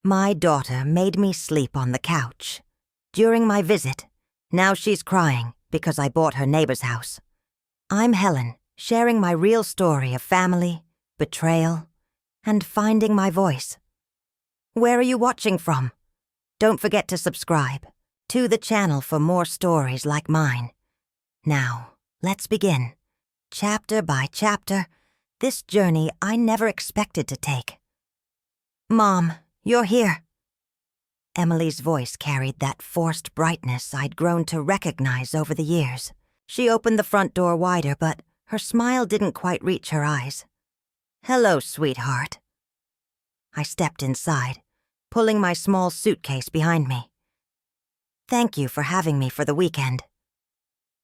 My daughter made me sleep on the couch. During my visit, now she's crying because I bought her neighbor's house. I'm Helen, sharing my real story of family, betrayal, and finding my voice. Where are you watching from? Don't forget to subscribe to the channel for more stories like mine. Now, let's begin. Chapter by chapter, this journey I never expected to take. Mom, you're here. Emily's voice carried that forced brightness I'd grown to recognize over the years. She opened the front door wider, but her smile didn't quite reach her eyes. Hello, sweetheart. I stepped inside, pulling my small suitcase behind me. Thank you for having me for the weekend.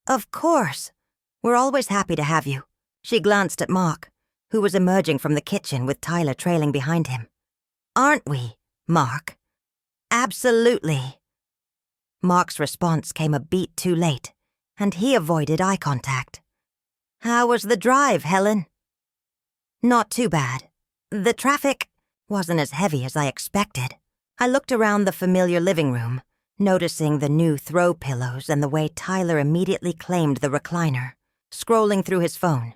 Of course. We're always happy to have you. She glanced at Mark, who was emerging from the kitchen with Tyler trailing behind him. Aren't we, Mark? Absolutely. Mark's response came a beat too late, and he avoided eye contact. How was the drive, Helen? Not too bad. The traffic wasn't as heavy as I expected. I looked around the familiar living room, noticing the new throw pillows and the way Tyler immediately claimed the recliner, scrolling through his phone.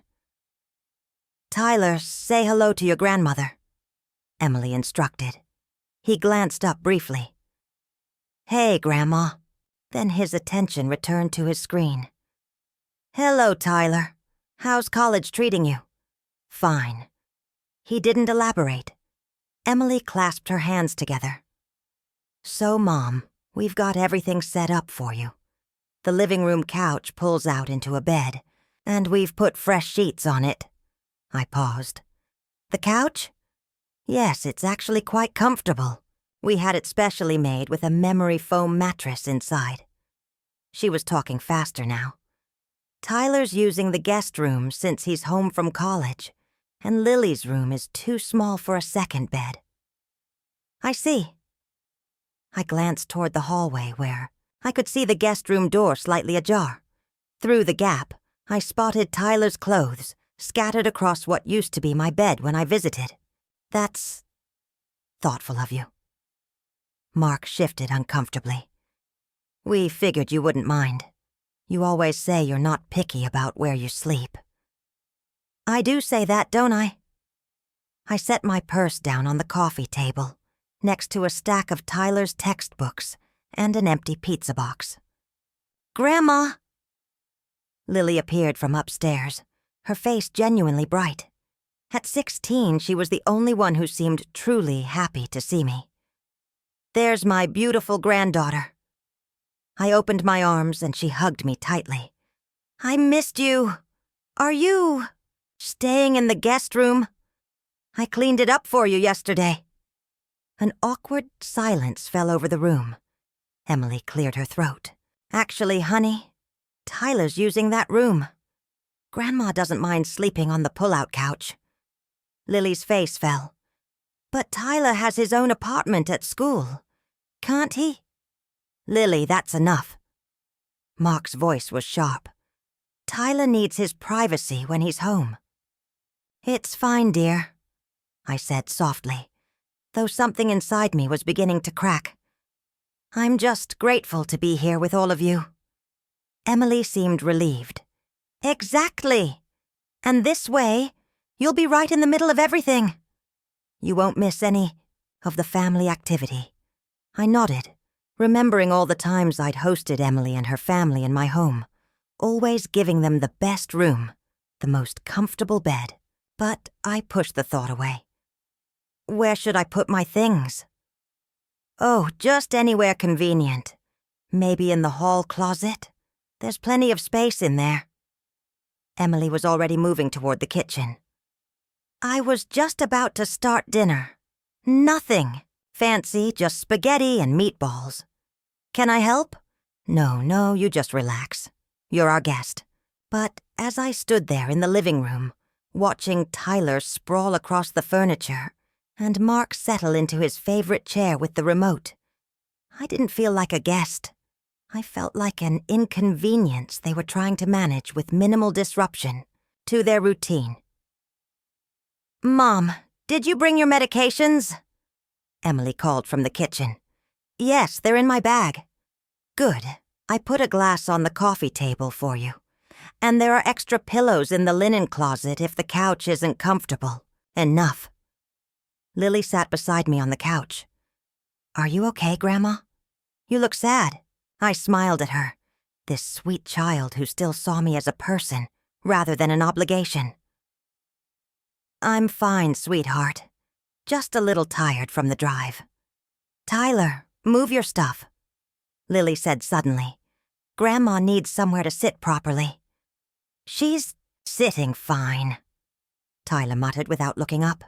Tyler, say hello to your grandmother, Emily instructed. He glanced up briefly. Hey, Grandma. Then his attention returned to his screen. Hello, Tyler. How's college treating you? Fine. He didn't elaborate. Emily clasped her hands together. So, Mom, we've got everything set up for you. The living room couch pulls out into a bed, and we've put fresh sheets on it. I paused. The couch? Yes, it's actually quite comfortable. We had it specially made with a memory foam mattress inside. She was talking faster now. Tyler's using the guest room since he's home from college, and Lily's room is too small for a second bed. I see. I glanced toward the hallway where I could see the guest room door slightly ajar. Through the gap, I spotted Tyler's clothes scattered across what used to be my bed when I visited. That's thoughtful of you. Mark shifted uncomfortably. We figured you wouldn't mind. You always say you're not picky about where you sleep. I do say that, don't I? I set my purse down on the coffee table, next to a stack of Tyler's textbooks and an empty pizza box. Grandma! Lily appeared from upstairs, her face genuinely bright. At 16, she was the only one who seemed truly happy to see me. There's my beautiful granddaughter. I opened my arms and she hugged me tightly. I missed you. Are you staying in the guest room? I cleaned it up for you yesterday. An awkward silence fell over the room. Emily cleared her throat. Actually, honey, Tyler's using that room. Grandma doesn't mind sleeping on the pull-out couch. Lily's face fell. But Tyler has his own apartment at school. Can't he? Lily, that's enough. Mark's voice was sharp. Tyler needs his privacy when he's home. It's fine, dear, I said softly, though something inside me was beginning to crack. I'm just grateful to be here with all of you. Emily seemed relieved. Exactly. And this way, you'll be right in the middle of everything. You won't miss any of the family activity. I nodded, remembering all the times I'd hosted Emily and her family in my home, always giving them the best room, the most comfortable bed. But I pushed the thought away. Where should I put my things? Oh, just anywhere convenient. Maybe in the hall closet? There's plenty of space in there. Emily was already moving toward the kitchen. I was just about to start dinner. Nothing fancy, just spaghetti and meatballs. Can I help? No, you just relax. You're our guest. But as I stood there in the living room, watching Tyler sprawl across the furniture and Mark settle into his favorite chair with the remote, I didn't feel like a guest. I felt like an inconvenience they were trying to manage with minimal disruption to their routine. Mom, did you bring your medications? Emily called from the kitchen. Yes, they're in my bag. Good. I put a glass on the coffee table for you. And there are extra pillows in the linen closet if the couch isn't comfortable. Enough. Lily sat beside me on the couch. Are you okay, Grandma? You look sad. I smiled at her, this sweet child who still saw me as a person rather than an obligation. I'm fine, sweetheart. Just a little tired from the drive. Tyler, move your stuff, Lily said suddenly. Grandma needs somewhere to sit properly. She's sitting fine, Tyler muttered without looking up.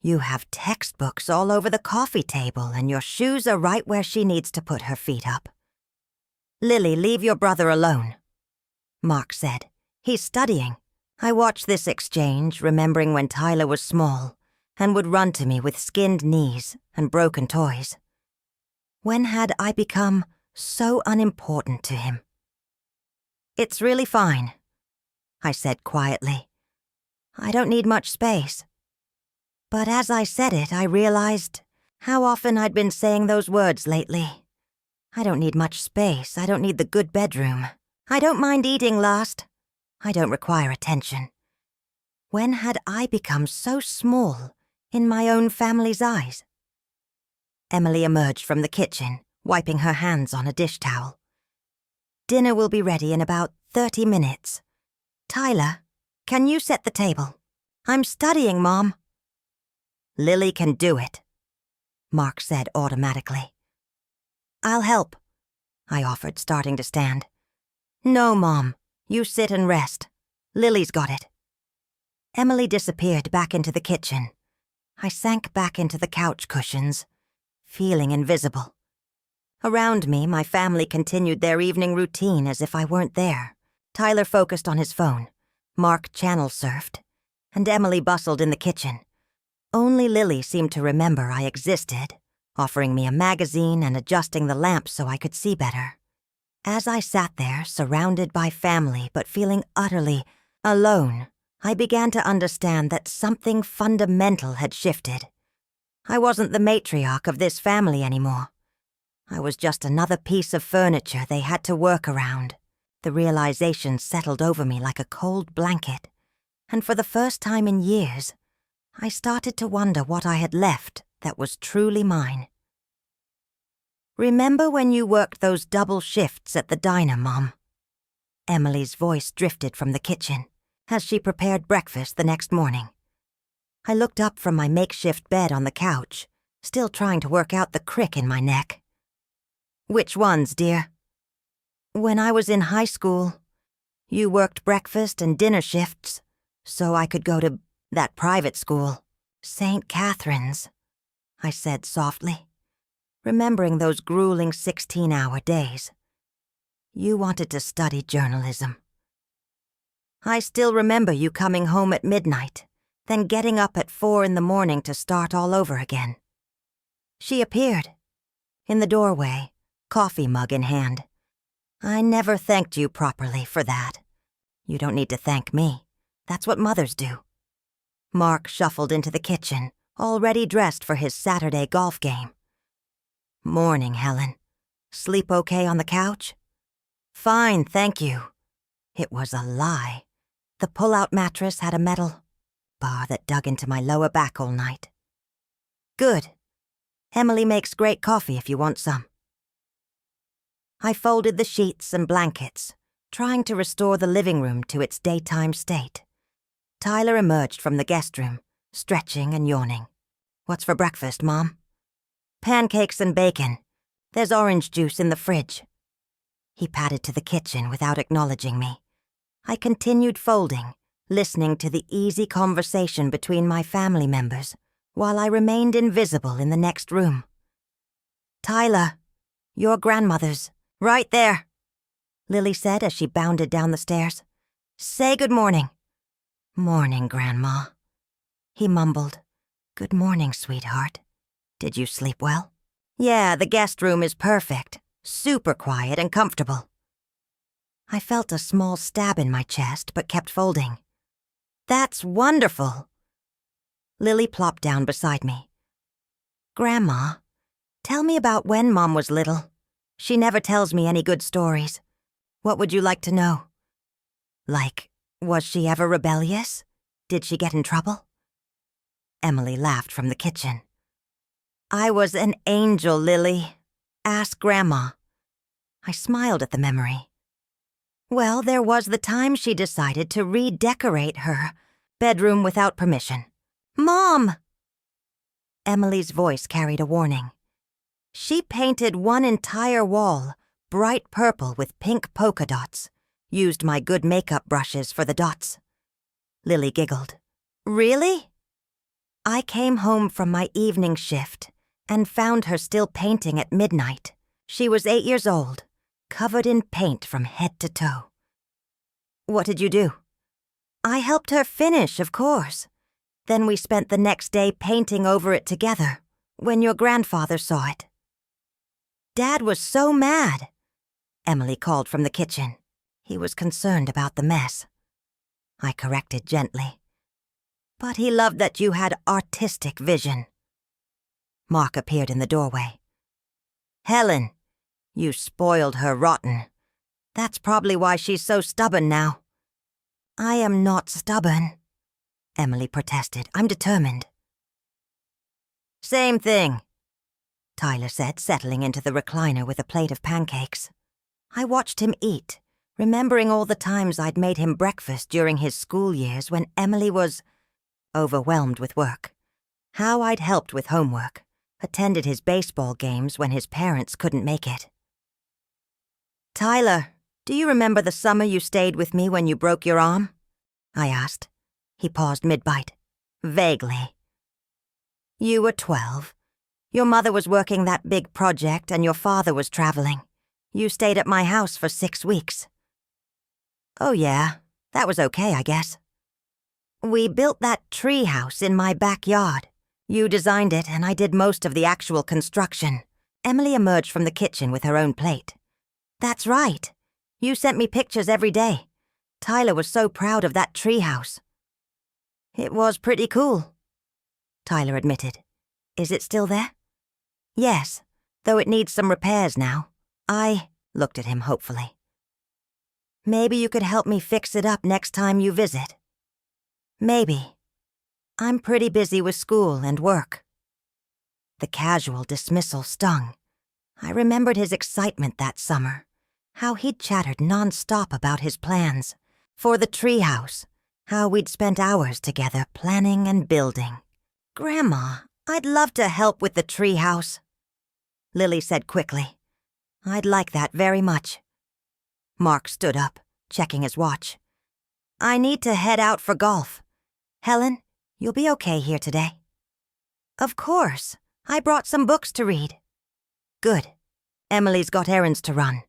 You have textbooks all over the coffee table and your shoes are right where she needs to put her feet up. Lily, leave your brother alone, Mark said. He's studying. I watched this exchange, remembering when Tyler was small and would run to me with skinned knees and broken toys. When had I become so unimportant to him? It's really fine, I said quietly. I don't need much space. But as I said it, I realized how often I'd been saying those words lately. I don't need much space. I don't need the good bedroom. I don't mind eating last. I don't require attention. When had I become so small in my own family's eyes? Emily emerged from the kitchen, wiping her hands on a dish towel. Dinner will be ready in about 30 minutes. Tyler, can you set the table? I'm studying, Mom. Lily can do it, Mark said automatically. I'll help, I offered, starting to stand. No, Mom. You sit and rest. Lily's got it. Emily disappeared back into the kitchen. I sank back into the couch cushions, feeling invisible. Around me, my family continued their evening routine as if I weren't there. Tyler focused on his phone. Mark channel surfed, and Emily bustled in the kitchen. Only Lily seemed to remember I existed, offering me a magazine and adjusting the lamp so I could see better. As I sat there, surrounded by family but feeling utterly alone, I began to understand that something fundamental had shifted. I wasn't the matriarch of this family anymore. I was just another piece of furniture they had to work around. The realization settled over me like a cold blanket, and for the first time in years, I started to wonder what I had left that was truly mine. Remember when you worked those double shifts at the diner, Mom? Emily's voice drifted from the kitchen as she prepared breakfast the next morning. I looked up from my makeshift bed on the couch, still trying to work out the crick in my neck. Which ones, dear? When I was in high school, you worked breakfast and dinner shifts, so I could go to that private school, St. Catherine's, I said softly, remembering those grueling 16-hour days. You wanted to study journalism. I still remember you coming home at midnight, then getting up at 4 a.m. to start all over again. She appeared, in the doorway, coffee mug in hand. I never thanked you properly for that. You don't need to thank me. That's what mothers do. Mark shuffled into the kitchen, already dressed for his Saturday golf game. Morning, Helen. Sleep okay on the couch? Fine, thank you. It was a lie. The pull-out mattress had a metal bar that dug into my lower back all night. Good. Emily makes great coffee if you want some. I folded the sheets and blankets, trying to restore the living room to its daytime state. Tyler emerged from the guest room, stretching and yawning. What's for breakfast, Mom? Pancakes and bacon. There's orange juice in the fridge. He padded to the kitchen without acknowledging me. I continued folding, listening to the easy conversation between my family members, while I remained invisible in the next room. Tyler, your grandmother's. Right there, Lily said as she bounded down the stairs. Say good morning. Morning, Grandma. He mumbled. Good morning, sweetheart. Did you sleep well? Yeah, the guest room is perfect. Super quiet and comfortable. I felt a small stab in my chest, but kept folding. That's wonderful. Lily plopped down beside me. Grandma, tell me about when Mom was little. She never tells me any good stories. What would you like to know? Like, was she ever rebellious? Did she get in trouble? Emily laughed from the kitchen. I was an angel, Lily. Ask Grandma. I smiled at the memory. Well, there was the time she decided to redecorate her bedroom without permission. Mom! Emily's voice carried a warning. She painted one entire wall bright purple with pink polka dots, used my good makeup brushes for the dots. Lily giggled. Really? I came home from my evening shift and found her still painting at midnight. She was 8 years old, covered in paint from head to toe. What did you do? I helped her finish, of course. Then we spent the next day painting over it together, when your grandfather saw it. Dad was so mad, Emily called from the kitchen. He was concerned about the mess. I corrected gently. But he loved that you had artistic vision. Mark appeared in the doorway. Helen, you spoiled her rotten. That's probably why she's so stubborn now. I am not stubborn, Emily protested. I'm determined. Same thing, Tyler said, settling into the recliner with a plate of pancakes. I watched him eat, remembering all the times I'd made him breakfast during his school years when Emily was overwhelmed with work. How I'd helped with homework, attended his baseball games when his parents couldn't make it. Tyler, do you remember the summer you stayed with me when you broke your arm? I asked. He paused mid-bite. Vaguely. You were 12. Your mother was working that big project and your father was traveling. You stayed at my house for 6 weeks. Oh yeah, that was okay, I guess. We built that tree house in my backyard. You designed it and I did most of the actual construction. Emily emerged from the kitchen with her own plate. That's right. You sent me pictures every day. Tyler was so proud of that tree house. It was pretty cool, Tyler admitted. Is it still there? Yes, though it needs some repairs now. I looked at him hopefully. Maybe you could help me fix it up next time you visit. Maybe. I'm pretty busy with school and work. The casual dismissal stung. I remembered his excitement that summer, how he'd chattered non-stop about his plans for the treehouse, how we'd spent hours together planning and building. Grandma, I'd love to help with the treehouse, Lily said quickly. I'd like that very much. Mark stood up, checking his watch. I need to head out for golf. Helen, you'll be okay here today. Of course. I brought some books to read. Good. Emily's got errands to run,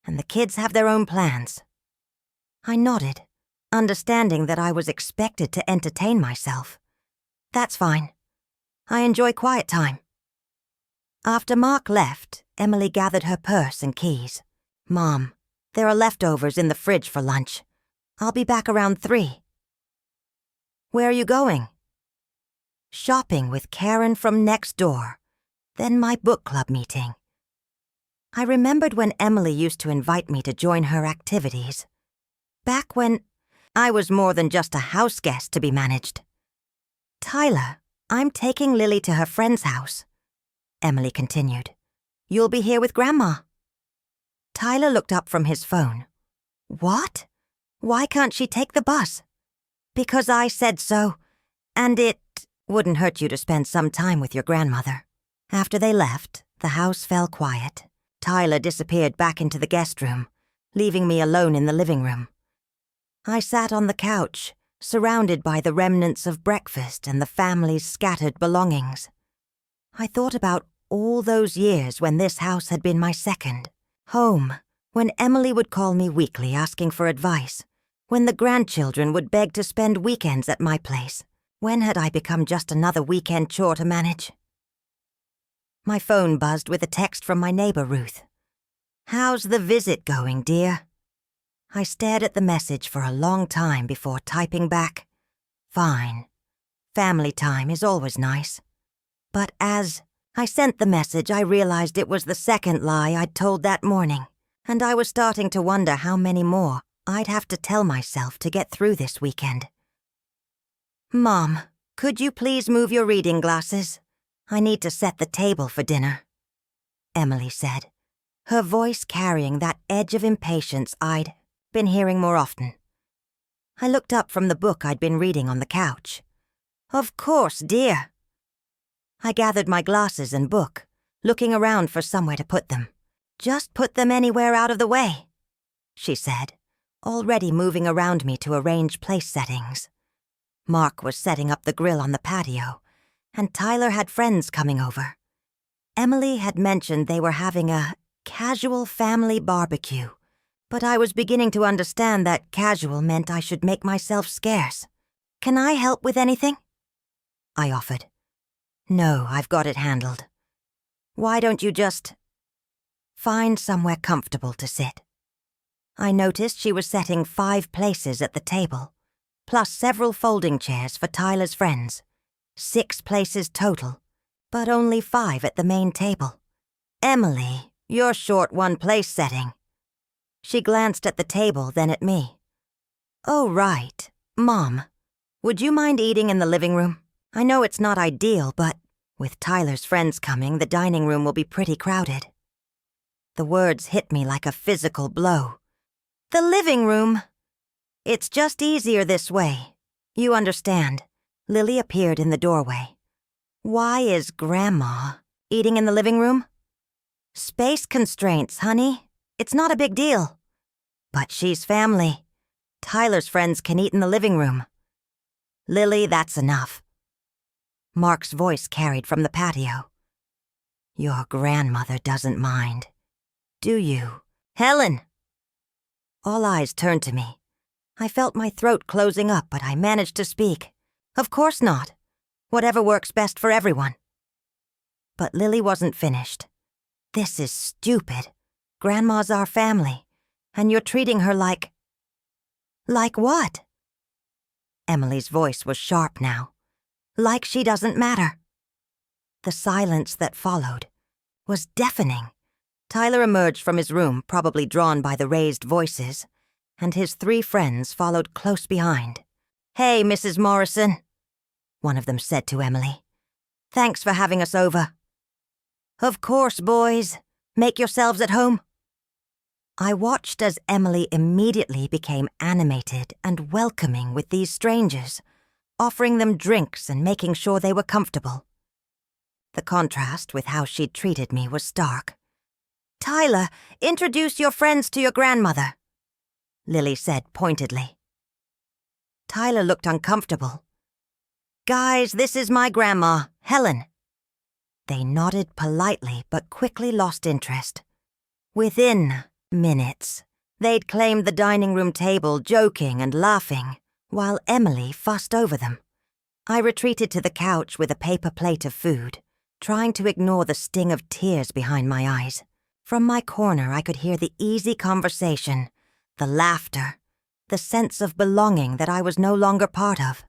and the kids have their own plans. I nodded, understanding that I was expected to entertain myself. That's fine. I enjoy quiet time. After Mark left, Emily gathered her purse and keys. Mom, there are leftovers in the fridge for lunch. I'll be back around 3. Where are you going? Shopping with Karen from next door, then my book club meeting. I remembered when Emily used to invite me to join her activities. Back when I was more than just a house guest to be managed. Tyler, I'm taking Lily to her friend's house, Emily continued. You'll be here with Grandma. Tyler looked up from his phone. What? Why can't she take the bus? Because I said so, and it wouldn't hurt you to spend some time with your grandmother. After they left, the house fell quiet. Tyler disappeared back into the guest room, leaving me alone in the living room. I sat on the couch, surrounded by the remnants of breakfast and the family's scattered belongings. I thought about all those years when this house had been my second home, when Emily would call me weekly asking for advice, when the grandchildren would beg to spend weekends at my place. When had I become just another weekend chore to manage? My phone buzzed with a text from my neighbor, Ruth. How's the visit going, dear? I stared at the message for a long time before typing back, Fine. Family time is always nice. But as I sent the message. I realized it was the second lie I'd told that morning, and I was starting to wonder how many more I'd have to tell myself to get through this weekend. Mom, could you please move your reading glasses? I need to set the table for dinner, Emily said, her voice carrying that edge of impatience I'd been hearing more often. I looked up from the book I'd been reading on the couch. Of course, dear. I gathered my glasses and book, looking around for somewhere to put them. Just put them anywhere out of the way, she said, already moving around me to arrange place settings. Mark was setting up the grill on the patio, and Tyler had friends coming over. Emily had mentioned they were having a casual family barbecue, but I was beginning to understand that casual meant I should make myself scarce. Can I help with anything? I offered. No, I've got it handled. Why don't you just find somewhere comfortable to sit? I noticed she was setting 5 places at the table, plus several folding chairs for Tyler's friends. 6 places total, but only 5 at the main table. Emily, you're short 1 place setting. She glanced at the table, then at me. Oh, right. Mom, would you mind eating in the living room? I know it's not ideal, but with Tyler's friends coming, the dining room will be pretty crowded. The words hit me like a physical blow. The living room? It's just easier this way. You understand. Lily appeared in the doorway. Why is Grandma eating in the living room? Space constraints, honey. It's not a big deal. But she's family. Tyler's friends can eat in the living room. Lily, that's enough. Mark's voice carried from the patio. Your grandmother doesn't mind, do you? Helen! All eyes turned to me. I felt my throat closing up, but I managed to speak. Of course not. Whatever works best for everyone. But Lily wasn't finished. This is stupid. Grandma's our family, and you're treating her like... Like what? Emily's voice was sharp now. Like she doesn't matter. The silence that followed was deafening. Tyler emerged from his room, probably drawn by the raised voices, and his 3 friends followed close behind. Hey, Mrs. Morrison, one of them said to Emily. Thanks for having us over. Of course, boys. Make yourselves at home. I watched as Emily immediately became animated and welcoming with these strangers, offering them drinks and making sure they were comfortable. The contrast with how she'd treated me was stark. Tyler, introduce your friends to your grandmother, Lily said pointedly. Tyler looked uncomfortable. Guys, this is my grandma, Helen. They nodded politely but quickly lost interest. Within minutes, they'd claimed the dining room table, joking and laughing, while Emily fussed over them. I retreated to the couch with a paper plate of food, trying to ignore the sting of tears behind my eyes. From my corner, I could hear the easy conversation, the laughter, the sense of belonging that I was no longer part of.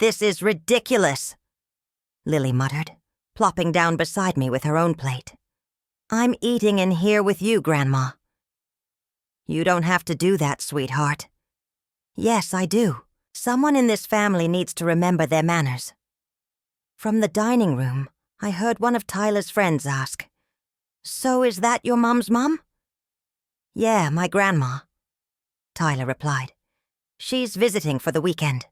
This is ridiculous, Lily muttered, plopping down beside me with her own plate. I'm eating in here with you, Grandma. You don't have to do that, sweetheart. Yes, I do. Someone in this family needs to remember their manners. From the dining room, I heard one of Tyler's friends ask, So is that your mom's mom? Yeah, my grandma, Tyler replied. She's visiting for the weekend.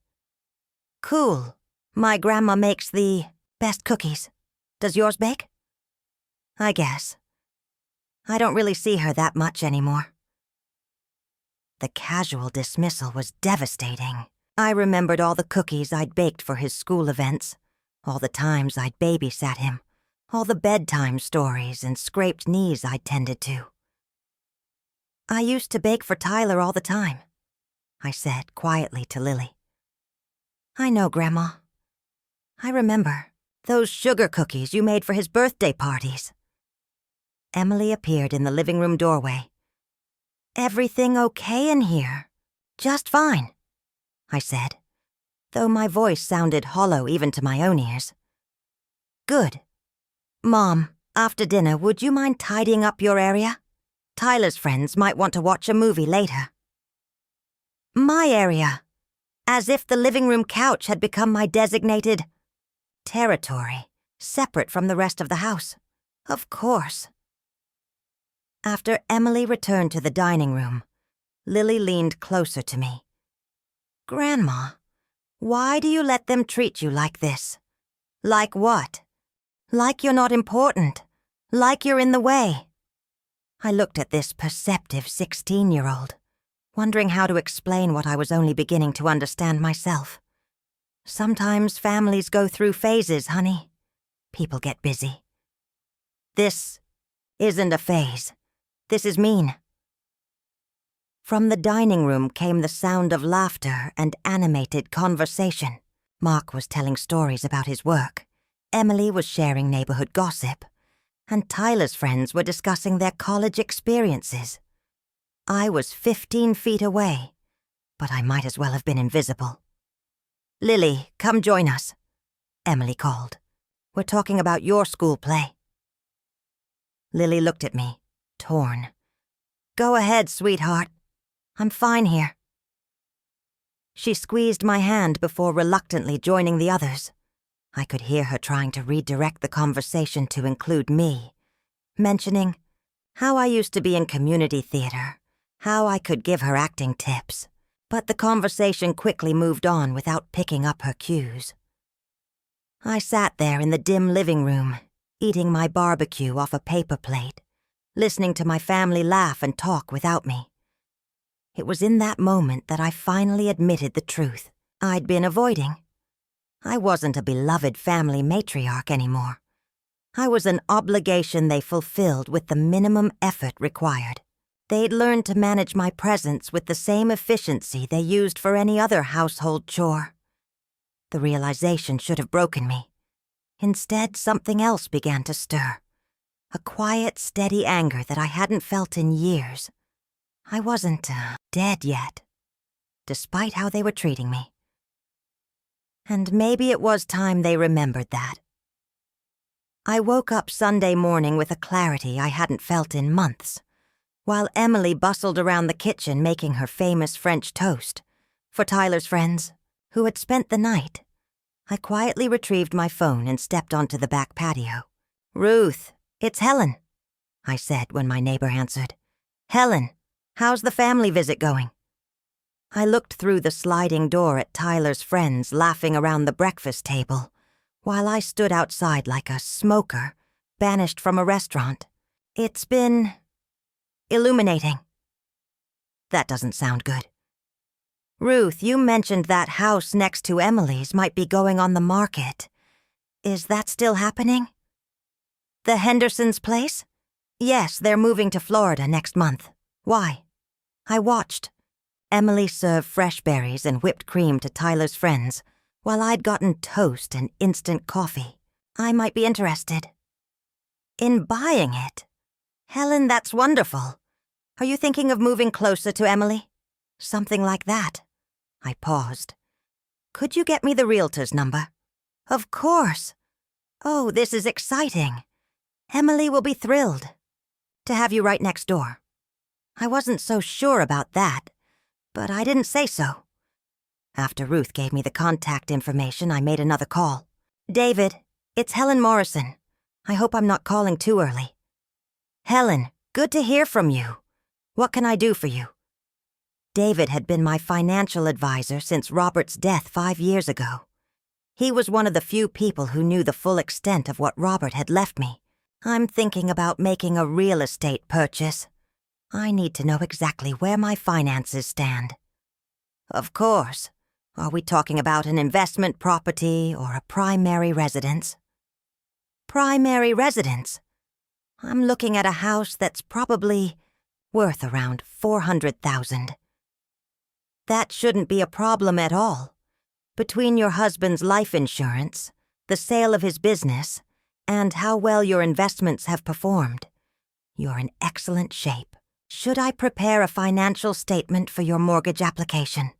Cool. My grandma makes the best cookies. Does yours bake? I guess. I don't really see her that much anymore. The casual dismissal was devastating. I remembered all the cookies I'd baked for his school events, all the times I'd babysat him, all the bedtime stories and scraped knees I'd tended to. I used to bake for Tyler all the time, I said quietly to Lily. I know, Grandma. I remember those sugar cookies you made for his birthday parties. Emily appeared in the living room doorway. Everything okay in here? Just fine, I said, though my voice sounded hollow even to my own ears. Good. Mom, after dinner, would you mind tidying up your area? Tyler's friends might want to watch a movie later. My area. As if the living room couch had become my designated territory, separate from the rest of the house. Of course. After Emily returned to the dining room, Lily leaned closer to me. Grandma, why do you let them treat you like this? Like what? Like you're not important. Like you're in the way. I looked at this perceptive 16-year-old, wondering how to explain what I was only beginning to understand myself. Sometimes families go through phases, honey. People get busy. This isn't a phase. This is mean. From the dining room came the sound of laughter and animated conversation. Mark was telling stories about his work. Emily was sharing neighborhood gossip. And Tyler's friends were discussing their college experiences. I was 15 feet away, but I might as well have been invisible. Lily, come join us, Emily called. We're talking about your school play. Lily looked at me, torn. Go ahead, sweetheart. I'm fine here. She squeezed my hand before reluctantly joining the others. I could hear her trying to redirect the conversation to include me, mentioning how I used to be in community theater, how I could give her acting tips, but the conversation quickly moved on without picking up her cues. I sat there in the dim living room, eating my barbecue off a paper plate, listening to my family laugh and talk without me. It was in that moment that I finally admitted the truth I'd been avoiding. I wasn't a beloved family matriarch anymore. I was an obligation they fulfilled with the minimum effort required. They'd learned to manage my presence with the same efficiency they used for any other household chore. The realization should have broken me. Instead, something else began to stir. A quiet, steady anger that I hadn't felt in years. I wasn't dead yet, despite how they were treating me. And maybe it was time they remembered that. I woke up Sunday morning with a clarity I hadn't felt in months, while Emily bustled around the kitchen making her famous French toast for Tyler's friends, who had spent the night. I quietly retrieved my phone and stepped onto the back patio. Ruth, it's Helen, I said when my neighbor answered. Helen, how's the family visit going? I looked through the sliding door at Tyler's friends laughing around the breakfast table, while I stood outside like a smoker, banished from a restaurant. It's been illuminating. That doesn't sound good. Ruth, you mentioned that house next to Emily's might be going on the market. Is that still happening? The Hendersons' place? Yes, they're moving to Florida next month. Why? I watched. Emily served fresh berries and whipped cream to Tyler's friends, while I'd gotten toast and instant coffee. I might be interested. In buying it? Helen, that's wonderful. Are you thinking of moving closer to Emily? Something like that. I paused. Could you get me the realtor's number? Of course. Oh, this is exciting. Emily will be thrilled to have you right next door. I wasn't so sure about that, but I didn't say so. After Ruth gave me the contact information, I made another call. David, it's Helen Morrison. I hope I'm not calling too early. Helen, good to hear from you. What can I do for you? David had been my financial advisor since Robert's death 5 years ago. He was one of the few people who knew the full extent of what Robert had left me. I'm thinking about making a real estate purchase. I need to know exactly where my finances stand. Of course. Are we talking about an investment property or a primary residence? Primary residence. I'm looking at a house that's probably worth around $400,000. That shouldn't be a problem at all. Between your husband's life insurance, the sale of his business, and how well your investments have performed, you're in excellent shape. Should I prepare a financial statement for your mortgage application?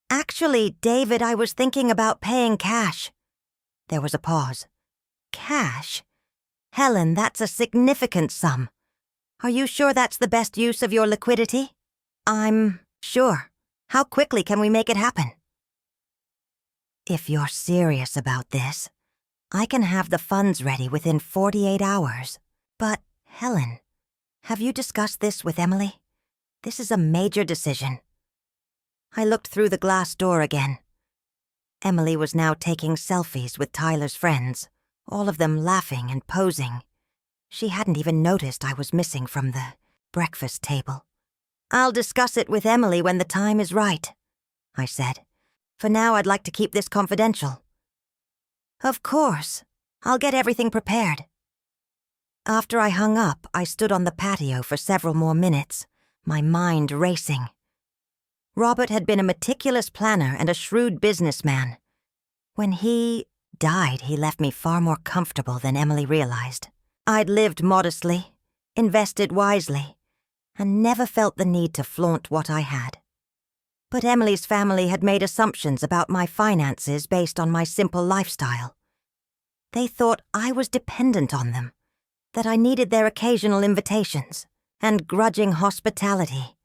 Actually, David, I was thinking about paying cash. There was a pause. Cash? Helen, that's a significant sum. Are you sure that's the best use of your liquidity? I'm sure. How quickly can we make it happen? If you're serious about this, I can have the funds ready within 48 hours. But, Helen, have you discussed this with Emily? This is a major decision. I looked through the glass door again. Emily was now taking selfies with Tyler's friends, all of them laughing and posing. She hadn't even noticed I was missing from the breakfast table. I'll discuss it with Emily when the time is right, I said. For now, I'd like to keep this confidential. Of course. I'll get everything prepared. After I hung up, I stood on the patio for several more minutes, my mind racing. Robert had been a meticulous planner and a shrewd businessman. When he died, he left me far more comfortable than Emily realized. I'd lived modestly, invested wisely, and never felt the need to flaunt what I had. But Emily's family had made assumptions about my finances based on my simple lifestyle. They thought I was dependent on them, that I needed their occasional invitations and grudging hospitality.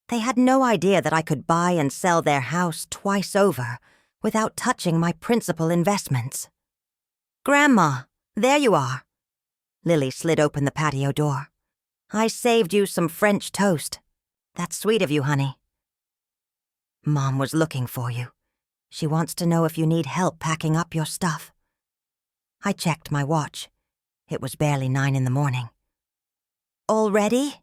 They had no idea that I could buy and sell their house twice over without touching my principal investments. Grandma, there you are. Lily slid open the patio door. I saved you some French toast. That's sweet of you, honey. Mom was looking for you. She wants to know if you need help packing up your stuff. I checked my watch. It was barely 9 a.m. Already?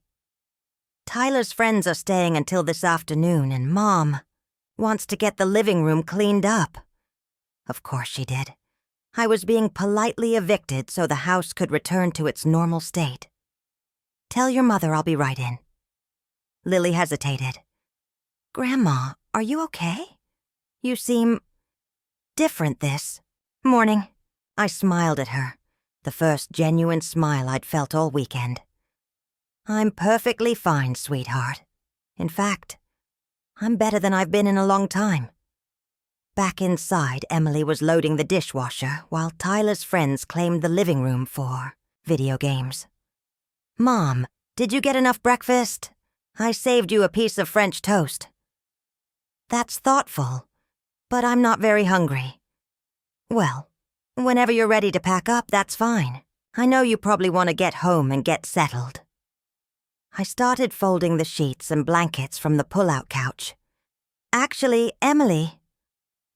Tyler's friends are staying until this afternoon, and Mom wants to get the living room cleaned up. Of course she did. I was being politely evicted so the house could return to its normal state. Tell your mother I'll be right in. Lily hesitated. Grandma, are you okay? You seem different this morning. I smiled at her, the first genuine smile I'd felt all weekend. I'm perfectly fine, sweetheart. In fact, I'm better than I've been in a long time. Back inside, Emily was loading the dishwasher while Tyler's friends claimed the living room for video games. Mom, did you get enough breakfast? I saved you a piece of French toast. That's thoughtful, but I'm not very hungry. Well, whenever you're ready to pack up, that's fine. I know you probably want to get home and get settled. I started folding the sheets and blankets from the pull-out couch. Actually, Emily,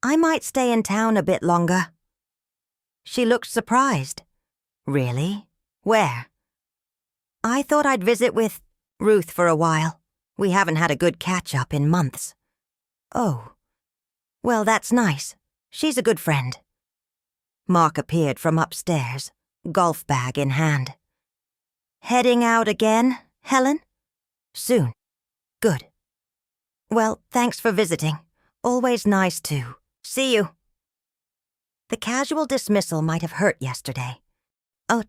I might stay in town a bit longer. She looked surprised. Really? Where? I thought I'd visit with Ruth for a while. We haven't had a good catch-up in months. Oh. Well, that's nice. She's a good friend. Mark appeared from upstairs, golf bag in hand. Heading out again, Helen? Soon. Good. Well, thanks for visiting. Always nice to see you. The casual dismissal might have hurt yesterday. Oh,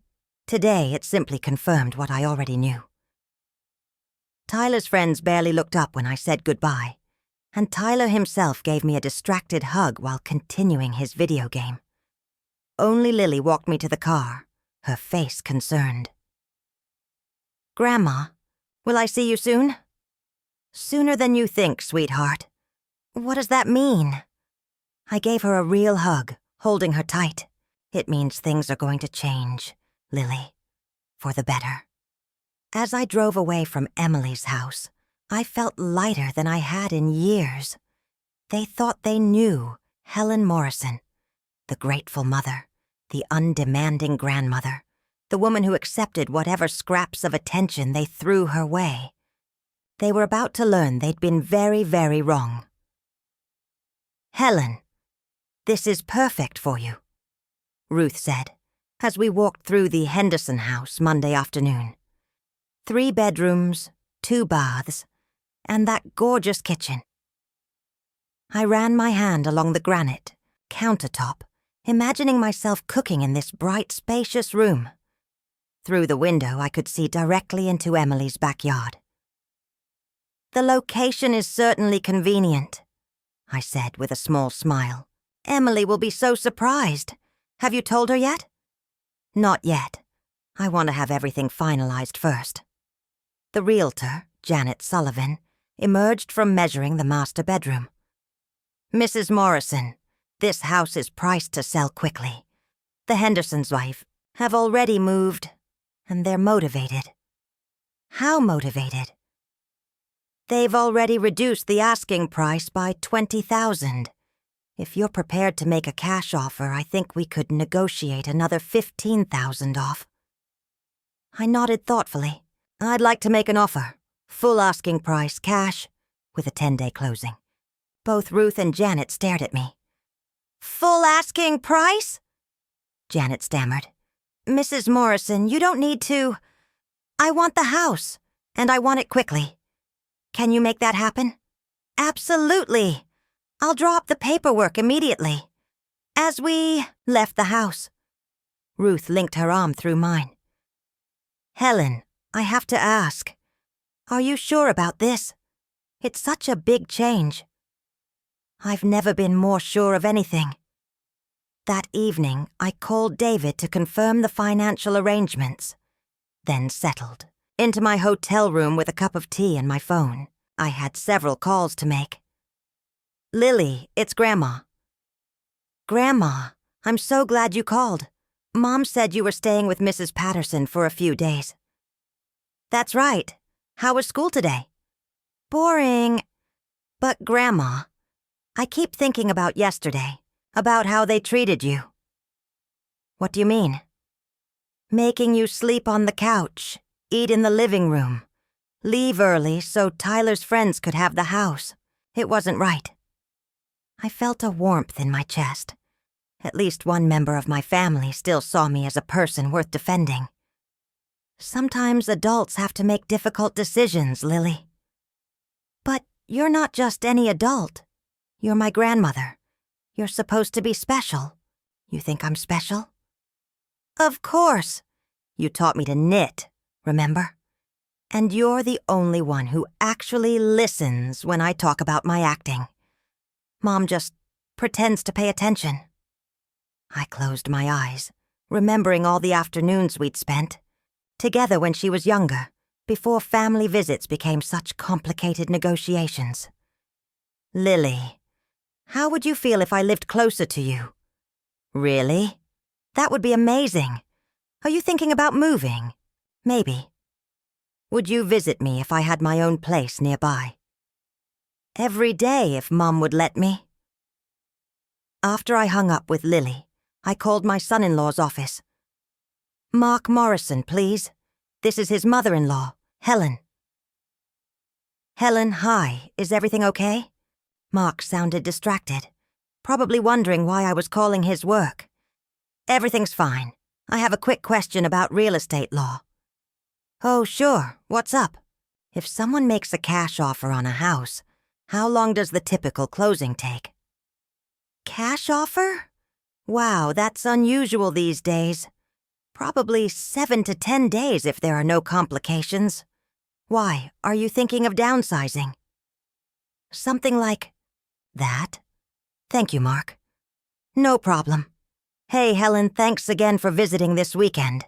today it simply confirmed what I already knew. Tyler's friends barely looked up when I said goodbye, and Tyler himself gave me a distracted hug while continuing his video game. Only Lily walked me to the car, her face concerned. Grandma, will I see you soon? Sooner than you think, sweetheart. What does that mean? I gave her a real hug, holding her tight. It means things are going to change, Lily, for the better. As I drove away from Emily's house, I felt lighter than I had in years. They thought they knew Helen Morrison, the grateful mother, the undemanding grandmother, the woman who accepted whatever scraps of attention they threw her way. They were about to learn they'd been very, very wrong. Helen, this is perfect for you, Ruth said, as we walked through the Henderson house Monday afternoon. 3 bedrooms, 2 baths, and that gorgeous kitchen. I ran my hand along the granite countertop, imagining myself cooking in this bright, spacious room. Through the window, I could see directly into Emily's backyard. The location is certainly convenient, I said with a small smile. Emily will be so surprised. Have you told her yet? Not yet. I want to have everything finalized first. The realtor, Janet Sullivan, emerged from measuring the master bedroom. Mrs. Morrison, this house is priced to sell quickly. The Henderson's wife have already moved, and they're motivated. How motivated? They've already reduced the asking price by $20,000. If you're prepared to make a cash offer, I think we could negotiate another $15,000 off. I nodded thoughtfully. I'd like to make an offer. Full asking price, cash, with a 10-day closing. Both Ruth and Janet stared at me. Full asking price? Janet stammered. Mrs. Morrison, you don't need to. I want the house, and I want it quickly. Can you make that happen? Absolutely. I'll draw up the paperwork immediately. As we left the house, Ruth linked her arm through mine. Helen, I have to ask. Are you sure about this? It's such a big change. I've never been more sure of anything. That evening, I called David to confirm the financial arrangements, then settled into my hotel room with a cup of tea and my phone. I had several calls to make. Lily, it's Grandma. Grandma, I'm so glad you called. Mom said you were staying with Mrs. Patterson for a few days. That's right. How was school today? Boring. But Grandma, I keep thinking about yesterday, about how they treated you. What do you mean? Making you sleep on the couch, eat in the living room, leave early so Tyler's friends could have the house. It wasn't right. I felt a warmth in my chest. At least one member of my family still saw me as a person worth defending. Sometimes adults have to make difficult decisions, Lily. But you're not just any adult. You're my grandmother. You're supposed to be special. You think I'm special? Of course. You taught me to knit, remember? And you're the only one who actually listens when I talk about my acting. Mom just pretends to pay attention. I closed my eyes, remembering all the afternoons we'd spent together when she was younger, before family visits became such complicated negotiations. Lily, how would you feel if I lived closer to you? Really? That would be amazing. Are you thinking about moving? Maybe. Would you visit me if I had my own place nearby? Every day if Mom would let me. After I hung up with Lily, I called my son-in-law's office. Mark Morrison, please. This is his mother-in-law, Helen. Helen, hi. Is everything okay? Mark sounded distracted, probably wondering why I was calling his work. Everything's fine. I have a quick question about real estate law. Oh, sure. What's up? If someone makes a cash offer on a house, how long does the typical closing take? Cash offer? Wow, that's unusual these days. Probably 7 to 10 days if there are no complications. Why, are you thinking of downsizing? Something like that? Thank you, Mark. No problem. Hey, Helen, thanks again for visiting this weekend.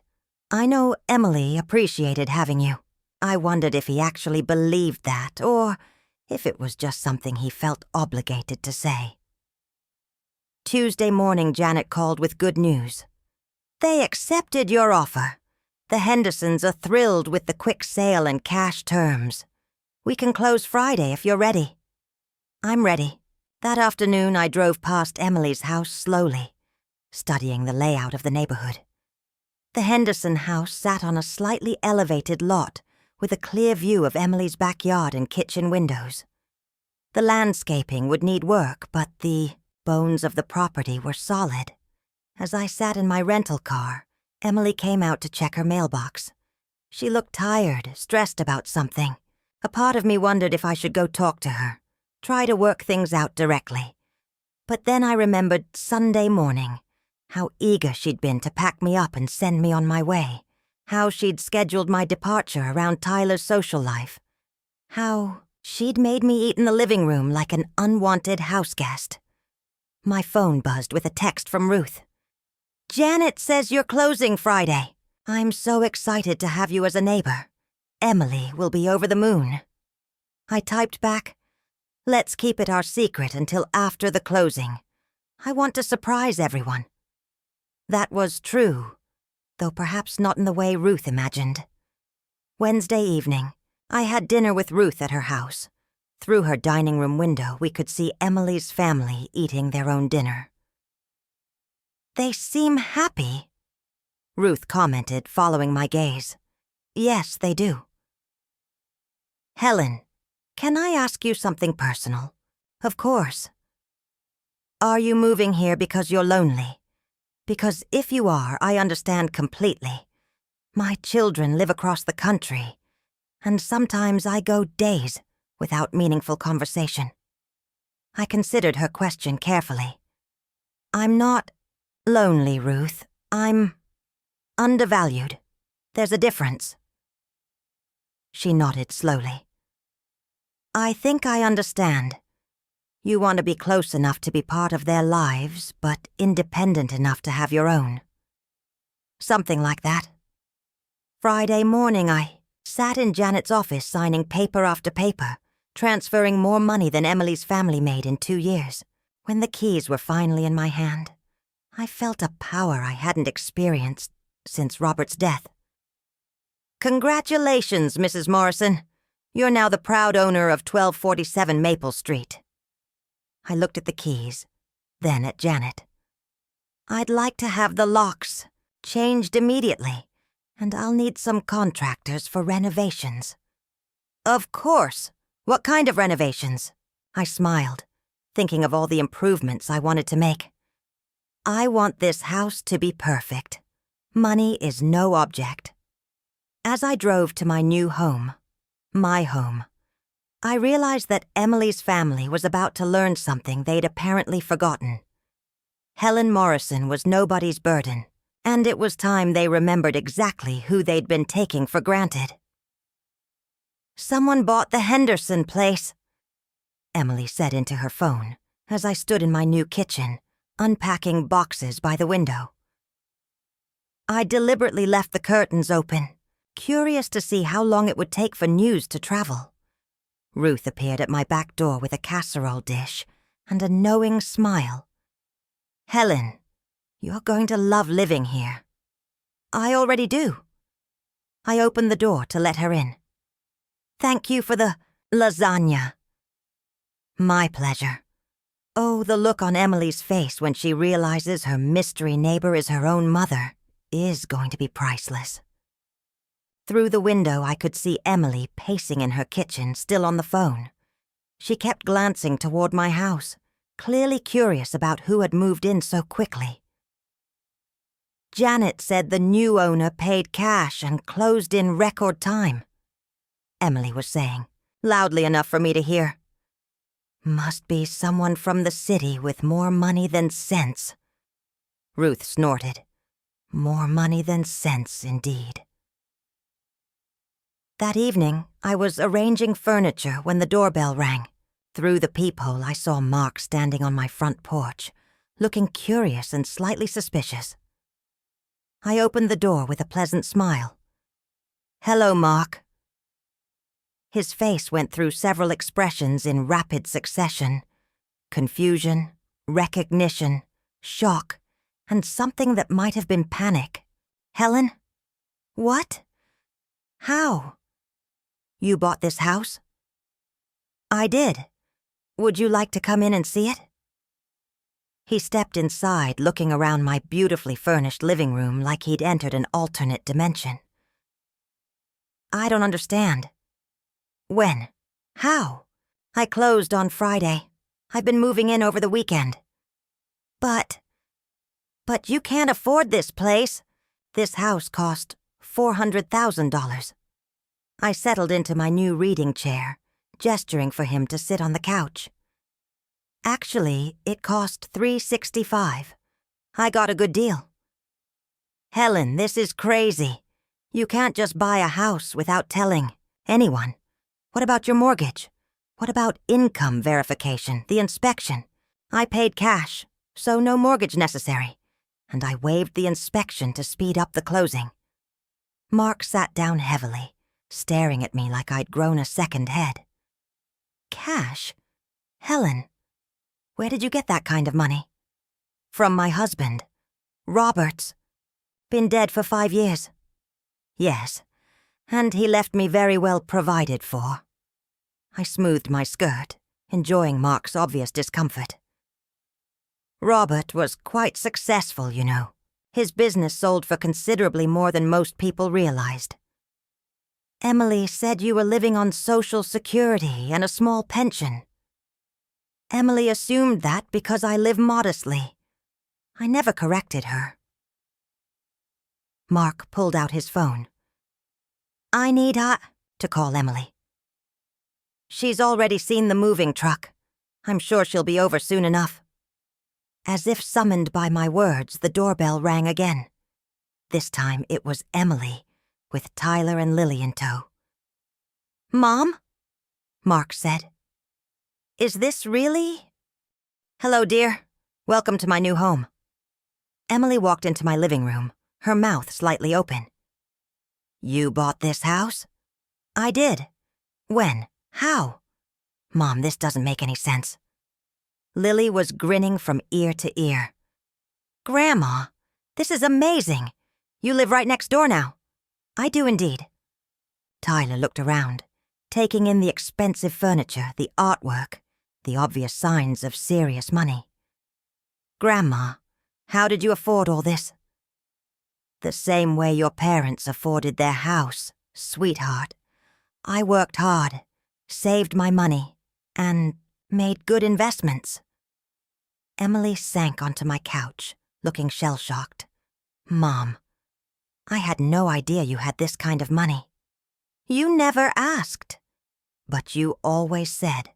I know Emily appreciated having you. I wondered if he actually believed that, or if it was just something he felt obligated to say. Tuesday morning, Janet called with good news. They accepted your offer. The Hendersons are thrilled with the quick sale and cash terms. We can close Friday if you're ready. I'm ready. That afternoon, I drove past Emily's house slowly, studying the layout of the neighborhood. The Henderson house sat on a slightly elevated lot with a clear view of Emily's backyard and kitchen windows. The landscaping would need work, but the bones of the property were solid. As I sat in my rental car, Emily came out to check her mailbox. She looked tired, stressed about something. A part of me wondered if I should go talk to her, try to work things out directly. But then I remembered Sunday morning, how eager she'd been to pack me up and send me on my way, how she'd scheduled my departure around Tyler's social life, how she'd made me eat in the living room like an unwanted house guest. My phone buzzed with a text from Ruth. Janet says you're closing Friday. I'm so excited to have you as a neighbor. Emily will be over the moon. I typed back, let's keep it our secret until after the closing. I want to surprise everyone. That was true, though perhaps not in the way Ruth imagined. Wednesday evening, I had dinner with Ruth at her house. Through her dining room window, we could see Emily's family eating their own dinner. They seem happy, Ruth commented, following my gaze. Yes, they do. Helen, can I ask you something personal? Of course. Are you moving here because you're lonely? Because if you are, I understand completely. My children live across the country, and sometimes I go days without meaningful conversation. I considered her question carefully. I'm not lonely, Ruth. I'm undervalued. There's a difference. She nodded slowly. I think I understand. You want to be close enough to be part of their lives, but independent enough to have your own. Something like that. Friday morning, I sat in Janet's office signing paper after paper, transferring more money than Emily's family made in 2 years. When the keys were finally in my hand, I felt a power I hadn't experienced since Robert's death. Congratulations, Mrs. Morrison. You're now the proud owner of 1247 Maple Street. I looked at the keys, then at Janet. I'd like to have the locks changed immediately, and I'll need some contractors for renovations. Of course. What kind of renovations? I smiled, thinking of all the improvements I wanted to make. I want this house to be perfect. Money is no object. As I drove to my new home, my home, I realized that Emily's family was about to learn something they'd apparently forgotten. Helen Morrison was nobody's burden, and it was time they remembered exactly who they'd been taking for granted. Someone bought the Henderson place, Emily said into her phone as I stood in my new kitchen, unpacking boxes by the window. I deliberately left the curtains open, curious to see how long it would take for news to travel. Ruth appeared at my back door with a casserole dish and a knowing smile. Helen, you're going to love living here. I already do. I opened the door to let her in. Thank you for the lasagna. My pleasure. Oh, the look on Emily's face when she realizes her mystery neighbor is her own mother is going to be priceless. Through the window, I could see Emily pacing in her kitchen, still on the phone. She kept glancing toward my house, clearly curious about who had moved in so quickly. Janet said the new owner paid cash and closed in record time, Emily was saying, loudly enough for me to hear. Must be someone from the city with more money than sense. Ruth snorted. More money than sense, indeed. That evening, I was arranging furniture when the doorbell rang. Through the peephole, I saw Mark standing on my front porch, looking curious and slightly suspicious. I opened the door with a pleasant smile. Hello, Mark. His face went through several expressions in rapid succession: confusion, recognition, shock, and something that might have been panic. Helen? What? How? You bought this house? I did. Would you like to come in and see it? He stepped inside, looking around my beautifully furnished living room like he'd entered an alternate dimension. I don't understand. When? How? I closed on Friday. I've been moving in over the weekend. But you can't afford this place. This house cost $400,000. I settled into my new reading chair, gesturing for him to sit on the couch. Actually, it cost $365. I got a good deal. Helen, this is crazy. You can't just buy a house without telling anyone. What about your mortgage? What about income verification, the inspection? I paid cash, so no mortgage necessary. and I waved the inspection to speed up the closing. Mark sat down heavily, staring at me like I'd grown a second head. Cash? Helen, where did you get that kind of money? From my husband, Roberts. Been dead for 5 years. Yes, and he left me very well provided for. I smoothed my skirt, enjoying Mark's obvious discomfort. Robert was quite successful, you know. His business sold for considerably more than most people realized. Emily said you were living on Social Security and a small pension. Emily assumed that because I live modestly. I never corrected her. Mark pulled out his phone. I need to call Emily. She's already seen the moving truck. I'm sure she'll be over soon enough. As if summoned by my words, the doorbell rang again. This time it was Emily, with Tyler and Lily in tow. Mom? Mark said. Is this really? Hello, dear. Welcome to my new home. Emily walked into my living room, her mouth slightly open. You bought this house? I did. When? How? Mom, this doesn't make any sense. Lily was grinning from ear to ear. Grandma, this is amazing. You live right next door now. I do indeed. Tyler looked around, taking in the expensive furniture, the artwork, the obvious signs of serious money. Grandma, how did you afford all this? The same way your parents afforded their house, sweetheart. I worked hard, saved my money, and made good investments. Emily sank onto my couch, looking shell-shocked. Mom, I had no idea you had this kind of money. You never asked. But you always said,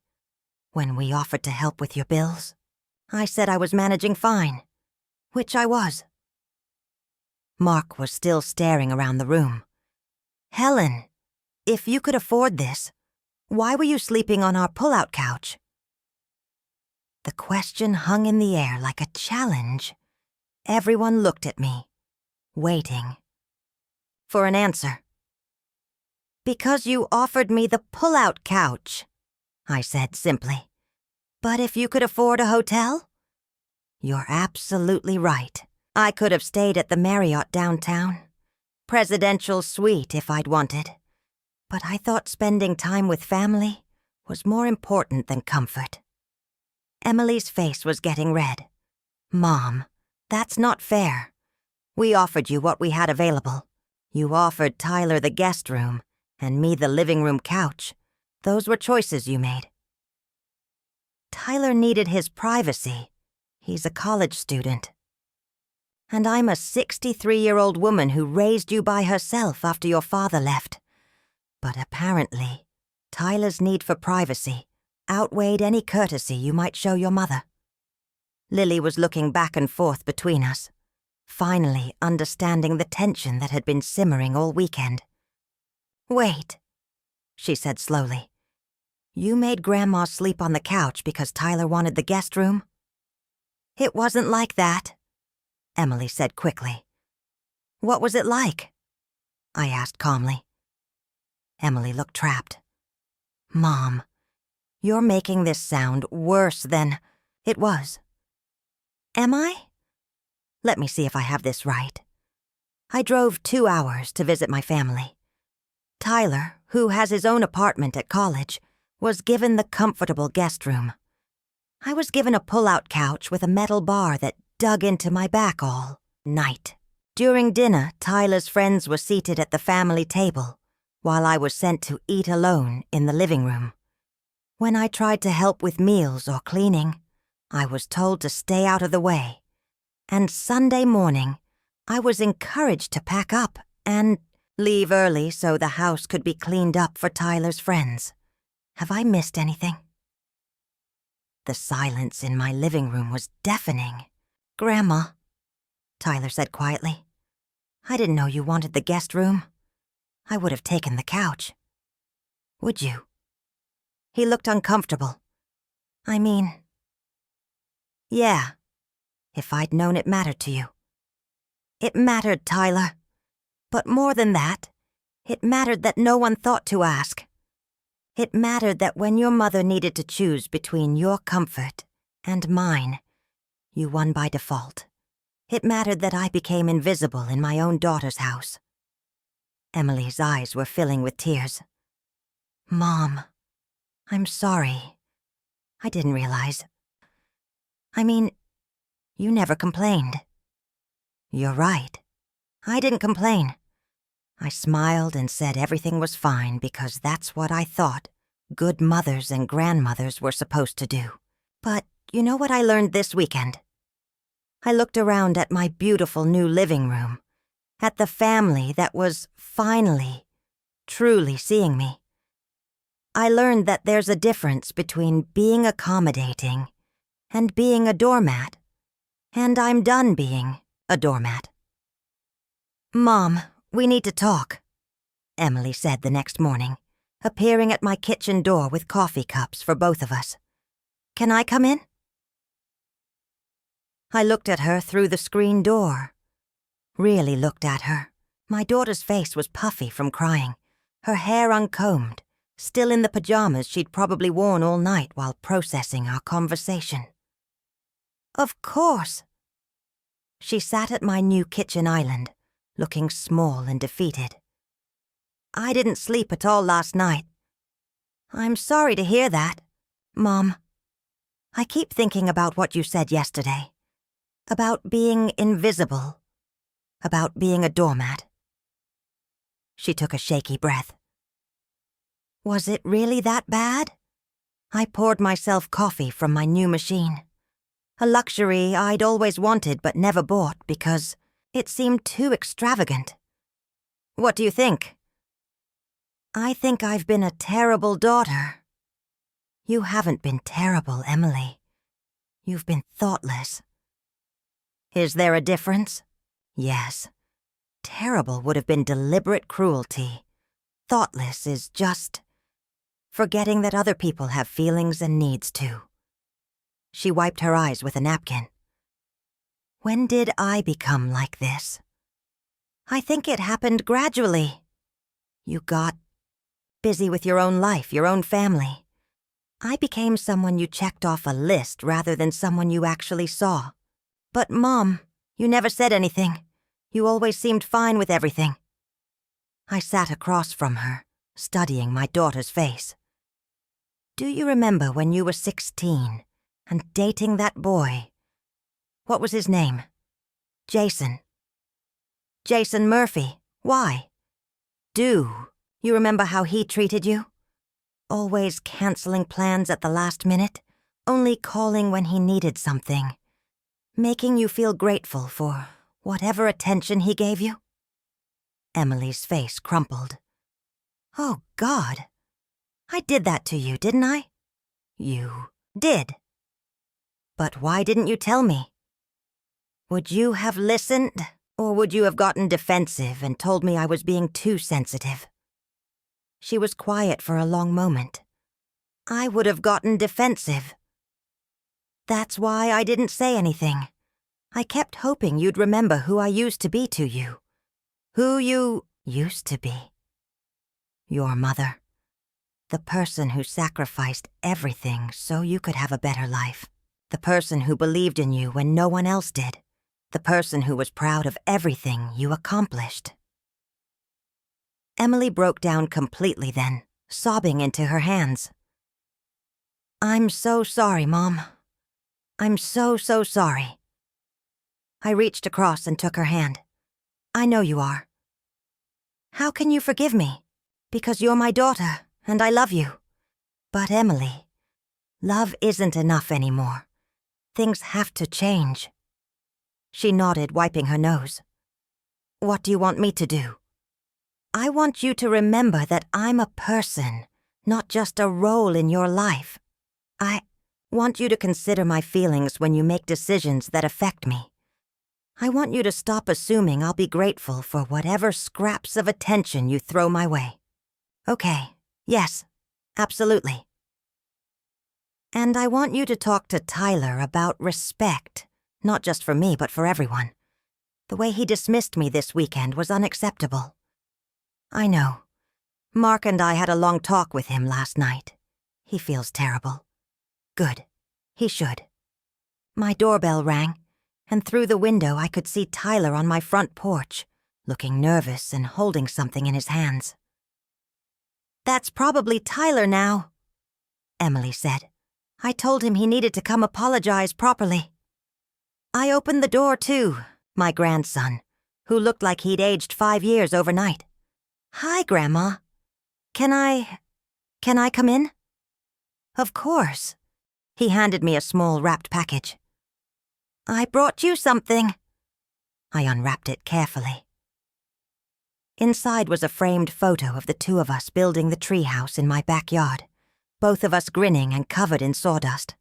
when we offered to help with your bills, I said I was managing fine, which I was. Mark was still staring around the room. Helen, if you could afford this, why were you sleeping on our pull-out couch? The question hung in the air like a challenge. Everyone looked at me, waiting for an answer. Because you offered me the pull-out couch, I said simply. But if you could afford a hotel? You're absolutely right. I could have stayed at the Marriott downtown. Presidential suite if I'd wanted. But I thought spending time with family was more important than comfort. Emily's face was getting red. Mom, that's not fair. We offered you what we had available. You offered Tyler the guest room, and me the living room couch. Those were choices you made. Tyler needed his privacy. He's a college student. And I'm a 63-year-old woman who raised you by herself after your father left. But apparently, Tyler's need for privacy outweighed any courtesy you might show your mother. Lily was looking back and forth between us, finally understanding the tension that had been simmering all weekend. Wait, she said slowly. You made Grandma sleep on the couch because Tyler wanted the guest room? It wasn't like that, Emily said quickly. What was it like? I asked calmly. Emily looked trapped. Mom, you're making this sound worse than it was. Am I? Let me see if I have this right. I drove 2 hours to visit my family. Tyler, who has his own apartment at college, was given the comfortable guest room. I was given a pull-out couch with a metal bar that dug into my back all night. During dinner, Tyler's friends were seated at the family table, while I was sent to eat alone in the living room. When I tried to help with meals or cleaning, I was told to stay out of the way. And Sunday morning, I was encouraged to pack up and leave early so the house could be cleaned up for Tyler's friends. Have I missed anything? The silence in my living room was deafening. Grandma, Tyler said quietly, I didn't know you wanted the guest room. I would have taken the couch. Would you? He looked uncomfortable. I mean, yeah, if I'd known it mattered to you. It mattered, Tyler. But more than that, it mattered that no one thought to ask. It mattered that when your mother needed to choose between your comfort and mine, you won by default. It mattered that I became invisible in my own daughter's house. Emily's eyes were filling with tears. Mom, I'm sorry. I didn't realize. I mean, you never complained. You're right. I didn't complain. I smiled and said everything was fine because that's what I thought good mothers and grandmothers were supposed to do. But you know what I learned this weekend? I looked around at my beautiful new living room, at the family that was finally, truly seeing me. I learned that there's a difference between being accommodating and being a doormat, and I'm done being a doormat. Mom, we need to talk, Emily said the next morning, appearing at my kitchen door with coffee cups for both of us. Can I come in? I looked at her through the screen door. Really looked at her. My daughter's face was puffy from crying, her hair uncombed, still in the pajamas she'd probably worn all night while processing our conversation. Of course. She sat at my new kitchen island, looking small and defeated. I didn't sleep at all last night. I'm sorry to hear that, Mom. I keep thinking about what you said yesterday. About being invisible. About being a doormat. She took a shaky breath. Was it really that bad? I poured myself coffee from my new machine. A luxury I'd always wanted but never bought because it seemed too extravagant. What do you think? I think I've been a terrible daughter. You haven't been terrible, Emily. You've been thoughtless. Is there a difference? Yes. Terrible would have been deliberate cruelty. Thoughtless is just forgetting that other people have feelings and needs too. She wiped her eyes with a napkin. When did I become like this? I think it happened gradually. You got busy with your own life, your own family. I became someone you checked off a list rather than someone you actually saw. But, Mom, you never said anything. You always seemed fine with everything. I sat across from her, studying my daughter's face. Do you remember when you were 16 and dating that boy? What was his name? Jason. Jason Murphy. Why? Do you remember how he treated you? Always canceling plans at the last minute, only calling when he needed something, making you feel grateful for whatever attention he gave you? Emily's face crumpled. Oh, God. I did that to you, didn't I? You did. But why didn't you tell me? Would you have listened, or would you have gotten defensive and told me I was being too sensitive? She was quiet for a long moment. I would have gotten defensive. That's why I didn't say anything. I kept hoping you'd remember who I used to be to you. Who you used to be. Your mother. The person who sacrificed everything so you could have a better life. The person who believed in you when no one else did. The person who was proud of everything you accomplished. Emily broke down completely then, sobbing into her hands. I'm so sorry, Mom. I'm so sorry. I reached across and took her hand. I know you are. How can you forgive me? Because you're my daughter, and I love you. But Emily, love isn't enough anymore. Things have to change. She nodded, wiping her nose. What do you want me to do? I want you to remember that I'm a person, not just a role in your life. I want you to consider my feelings when you make decisions that affect me. I want you to stop assuming I'll be grateful for whatever scraps of attention you throw my way. Okay, yes, absolutely. And I want you to talk to Tyler about respect, not just for me, but for everyone. The way he dismissed me this weekend was unacceptable. I know. Mark and I had a long talk with him last night. He feels terrible. Good. He should. My doorbell rang, and through the window I could see Tyler on my front porch, looking nervous and holding something in his hands. "That's probably Tyler now," Emily said. "I told him he needed to come apologize properly." I opened the door too, my grandson, who looked like he'd aged 5 years overnight. "Hi, Grandma. Can I come in?" "Of course." He handed me a small wrapped package. "I brought you something." I unwrapped it carefully. Inside was a framed photo of the two of us building the treehouse in my backyard, both of us grinning and covered in sawdust.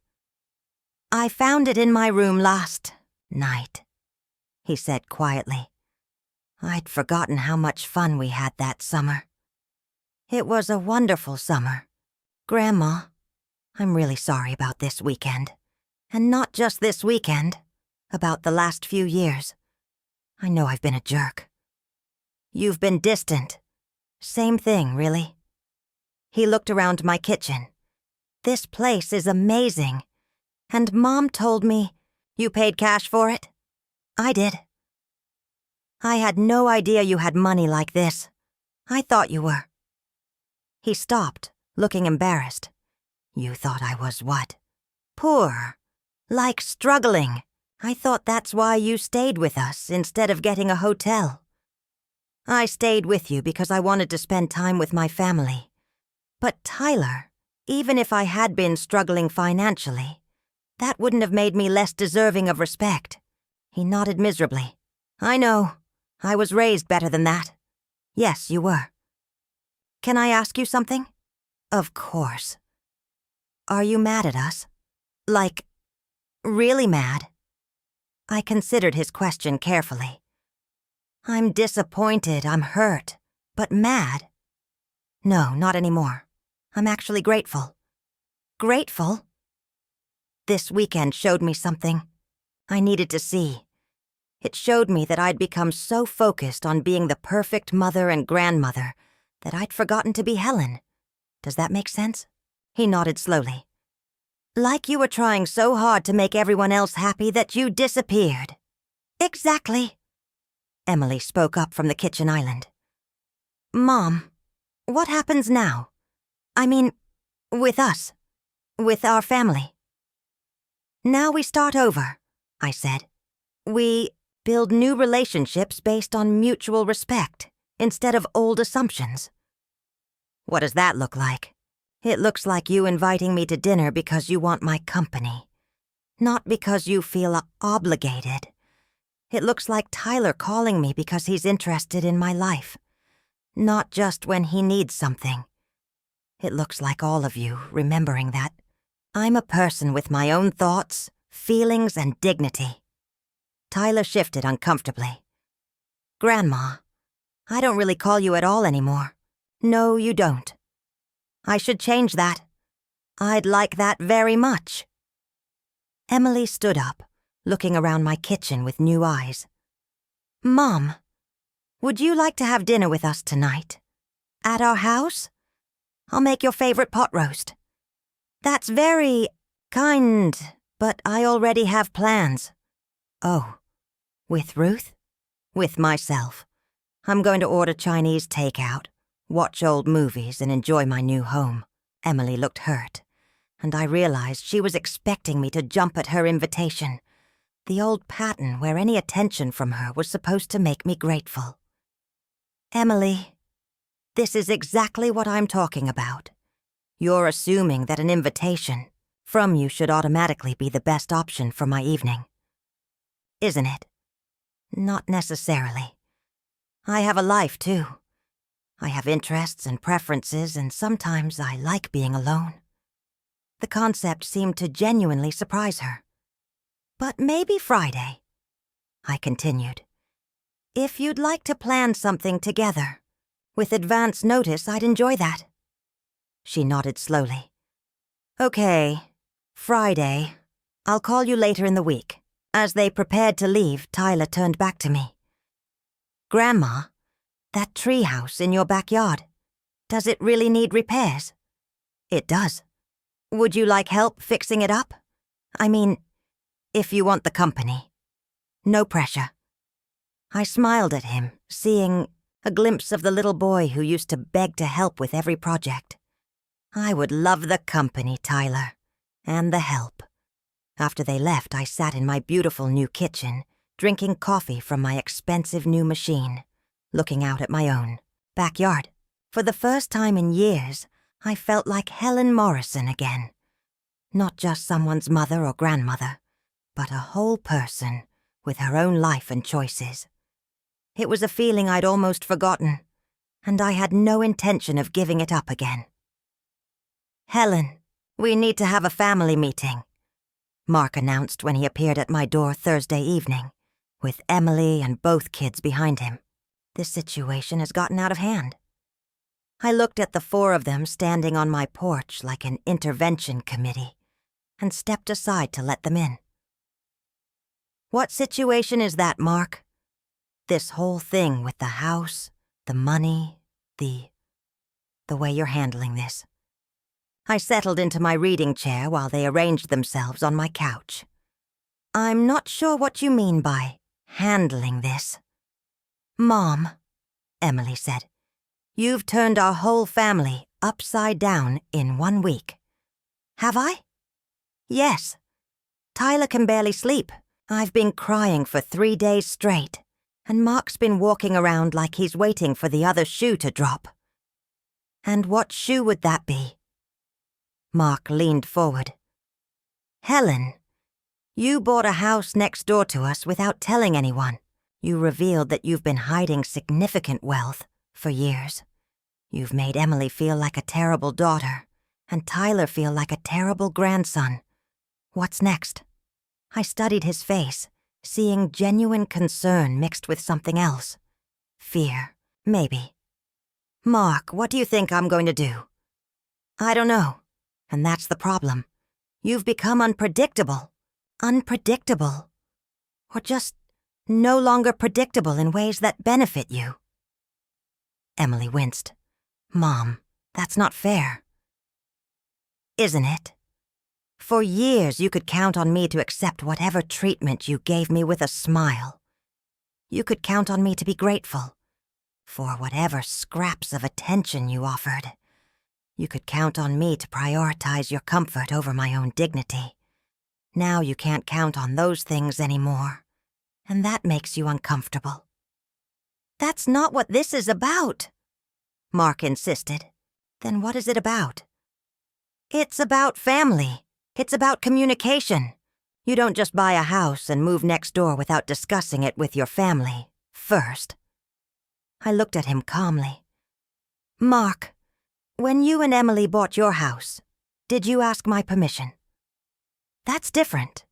"I found it in my room last night," he said quietly. I'd forgotten how much fun we had that summer. It was a wonderful summer. Grandma, I'm really sorry about this weekend. And not just this weekend, about the last few years. I know I've been a jerk. You've been distant. Same thing, really. He looked around my kitchen. This place is amazing. And Mom told me, "You paid cash for it?" I did. "I had no idea you had money like this. I thought you were." He stopped, looking embarrassed. "You thought I was what? Poor. Like struggling. I thought that's why you stayed with us instead of getting a hotel." "I stayed with you because I wanted to spend time with my family. But Tyler, even if I had been struggling financially, that wouldn't have made me less deserving of respect." He nodded miserably. "I know. I was raised better than that. Yes, you were. Can I ask you something?" "Of course." "Are you mad at us? Like, really mad?" I considered his question carefully. "I'm disappointed, I'm hurt, but mad? No, not anymore. I'm actually grateful." "Grateful?" This weekend showed me something I needed to see. It showed me that I'd become so focused on being the perfect mother and grandmother that I'd forgotten to be Helen. Does that make sense? He nodded slowly. "Like you were trying so hard to make everyone else happy that you disappeared." "Exactly." Emily spoke up from the kitchen island. "Mom, what happens now? I mean, with us, with our family?" "Now we start over," I said. "We build new relationships based on mutual respect instead of old assumptions." "What does that look like?" "It looks like you inviting me to dinner because you want my company, not because you feel obligated. It looks like Tyler calling me because he's interested in my life, not just when he needs something. It looks like all of you remembering that I'm a person with my own thoughts, feelings, and dignity." Tyler shifted uncomfortably. "Grandma, I don't really call you at all anymore." "No, you don't." "I should change that. I'd like that very much." Emily stood up, looking around my kitchen with new eyes. "Mom, would you like to have dinner with us tonight? At our house? I'll make your favorite pot roast." "That's very kind, but I already have plans." "Oh, with Ruth?" "With myself. I'm going to order Chinese takeout, watch old movies, and enjoy my new home." Emily looked hurt, and I realized she was expecting me to jump at her invitation, the old pattern where any attention from her was supposed to make me grateful. "Emily, this is exactly what I'm talking about. You're assuming that an invitation from you should automatically be the best option for my evening. Isn't it?" "Not necessarily. I have a life, too. I have interests and preferences, and sometimes I like being alone." The concept seemed to genuinely surprise her. "But maybe Friday," I continued. "If you'd like to plan something together, with advance notice, I'd enjoy that." She nodded slowly. "Okay, Friday. I'll call you later in the week." As they prepared to leave, Tyler turned back to me. Grandma, that treehouse in your backyard, does it really need repairs? It does. Would you like help fixing it up? I mean, if you want the company. No pressure. I smiled at him, seeing a glimpse of the little boy who used to beg to help with every project. I would love the company, Tyler, and the help. After they left, I sat in my beautiful new kitchen, drinking coffee from my expensive new machine, looking out at my own backyard. For the first time in years, I felt like Helen Morrison again. Not just someone's mother or grandmother, but a whole person with her own life and choices. It was a feeling I'd almost forgotten, and I had no intention of giving it up again. "Helen, we need to have a family meeting," Mark announced when he appeared at my door Thursday evening, with Emily and both kids behind him. This situation has gotten out of hand. I looked at the four of them standing on my porch like an intervention committee and stepped aside to let them in. "What situation is that, Mark? This whole thing with the house, the money, the way you're handling this." I settled into my reading chair while they arranged themselves on my couch. "I'm not sure what you mean by handling this." "Mom," Emily said, "you've turned our whole family upside down in 1 week." "Have I?" "Yes. Tyler can barely sleep. I've been crying for 3 days straight, and Mark's been walking around like he's waiting for the other shoe to drop." "And what shoe would that be?" Mark leaned forward. "Helen, you bought a house next door to us without telling anyone. You revealed that you've been hiding significant wealth for years. You've made Emily feel like a terrible daughter, and Tyler feel like a terrible grandson. What's next?" I studied his face, seeing genuine concern mixed with something else. Fear, maybe. "Mark, what do you think I'm going to do?" "I don't know. And that's the problem. You've become unpredictable. Unpredictable. Or just no longer predictable in ways that benefit you." Emily winced. "Mom, that's not fair." "Isn't it? For years you could count on me to accept whatever treatment you gave me with a smile. You could count on me to be grateful for whatever scraps of attention you offered. You could count on me to prioritize your comfort over my own dignity. Now you can't count on those things anymore, and that makes you uncomfortable." "That's not what this is about," Mark insisted. "Then what is it about?" "It's about family. It's about communication. You don't just buy a house and move next door without discussing it with your family first." I looked at him calmly. "Mark, when you and Emily bought your house, did you ask my permission?" "That's different."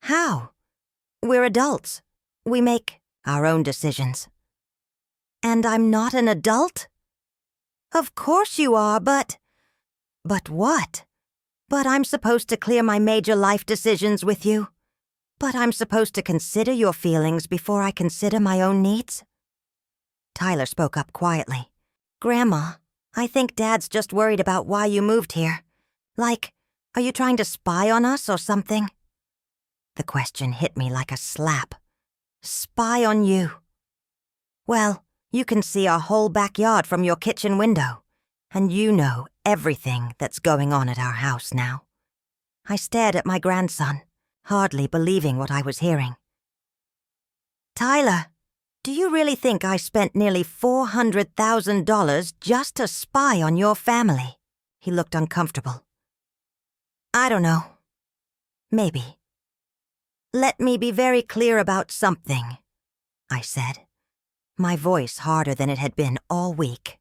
"How?" "We're adults. We make our own decisions." "And I'm not an adult?" "Of course you are, but..." "But what?" "But I'm supposed to clear my major life decisions with you? But I'm supposed to consider your feelings before I consider my own needs?" Tyler spoke up quietly. "Grandma, I think Dad's just worried about why you moved here. Like, are you trying to spy on us or something?" The question hit me like a slap. "Spy on you?" "Well, you can see our whole backyard from your kitchen window, and you know everything that's going on at our house now." I stared at my grandson, hardly believing what I was hearing. "Tyler, do you really think I spent nearly $400,000 just to spy on your family?" He looked uncomfortable. "I don't know. Maybe." "Let me be very clear about something," I said, my voice harder than it had been all week.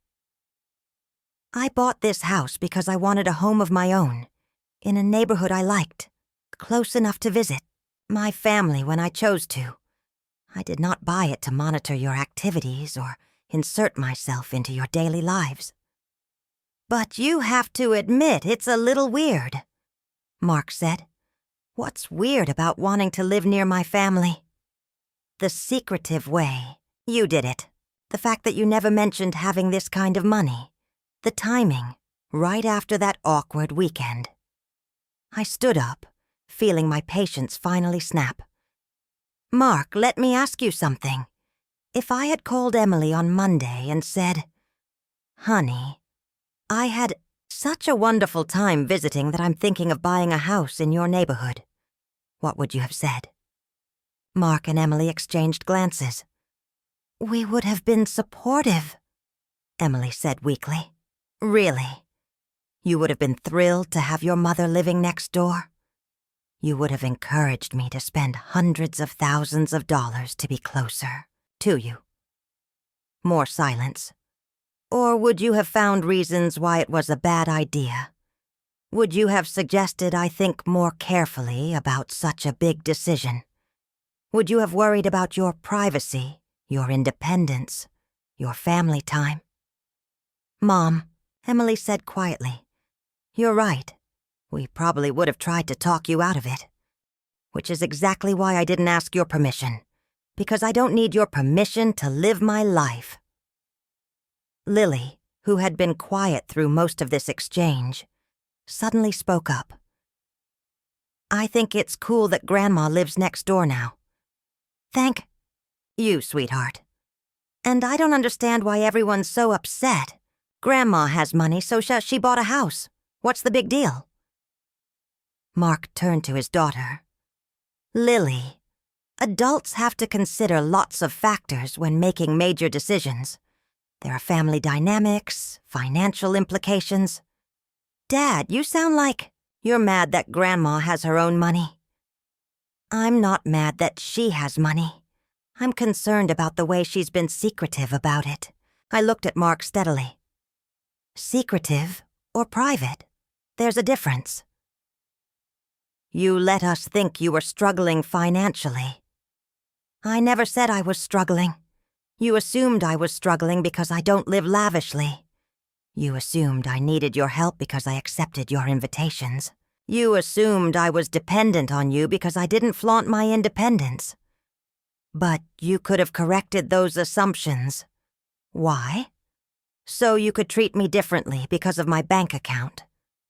"I bought this house because I wanted a home of my own, in a neighborhood I liked, close enough to visit my family when I chose to. I did not buy it to monitor your activities or insert myself into your daily lives." "But you have to admit it's a little weird," Mark said. "What's weird about wanting to live near my family?" "The secretive way you did it," The fact that you never mentioned having this kind of money. The timing, right after that awkward weekend. I stood up, feeling my patience finally snap. Mark, let me ask you something. If I had called Emily on Monday and said, Honey, I had such a wonderful time visiting that I'm thinking of buying a house in your neighborhood, what would you have said? Mark and Emily exchanged glances. We would have been supportive, Emily said weakly. Really? You would have been thrilled to have your mother living next door? You would have encouraged me to spend hundreds of thousands of dollars to be closer to you. More silence. Or would you have found reasons why it was a bad idea? Would you have suggested I think more carefully about such a big decision? Would you have worried about your privacy, your independence, your family time? Mom, Emily said quietly, you're right. We probably would have tried to talk you out of it. Which is exactly why I didn't ask your permission. Because I don't need your permission to live my life. Lily, who had been quiet through most of this exchange, suddenly spoke up. I think it's cool that Grandma lives next door now. Thank you, sweetheart. And I don't understand why everyone's so upset. Grandma has money, so she bought a house. What's the big deal? Mark turned to his daughter. Lily, adults have to consider lots of factors when making major decisions. There are family dynamics, financial implications. Dad, you sound like you're mad that Grandma has her own money. I'm not mad that she has money. I'm concerned about the way she's been secretive about it. I looked at Mark steadily. Secretive or private? There's a difference. You let us think you were struggling financially. I never said I was struggling. You assumed I was struggling because I don't live lavishly. You assumed I needed your help because I accepted your invitations. You assumed I was dependent on you because I didn't flaunt my independence. But you could have corrected those assumptions. Why? So you could treat me differently because of my bank account.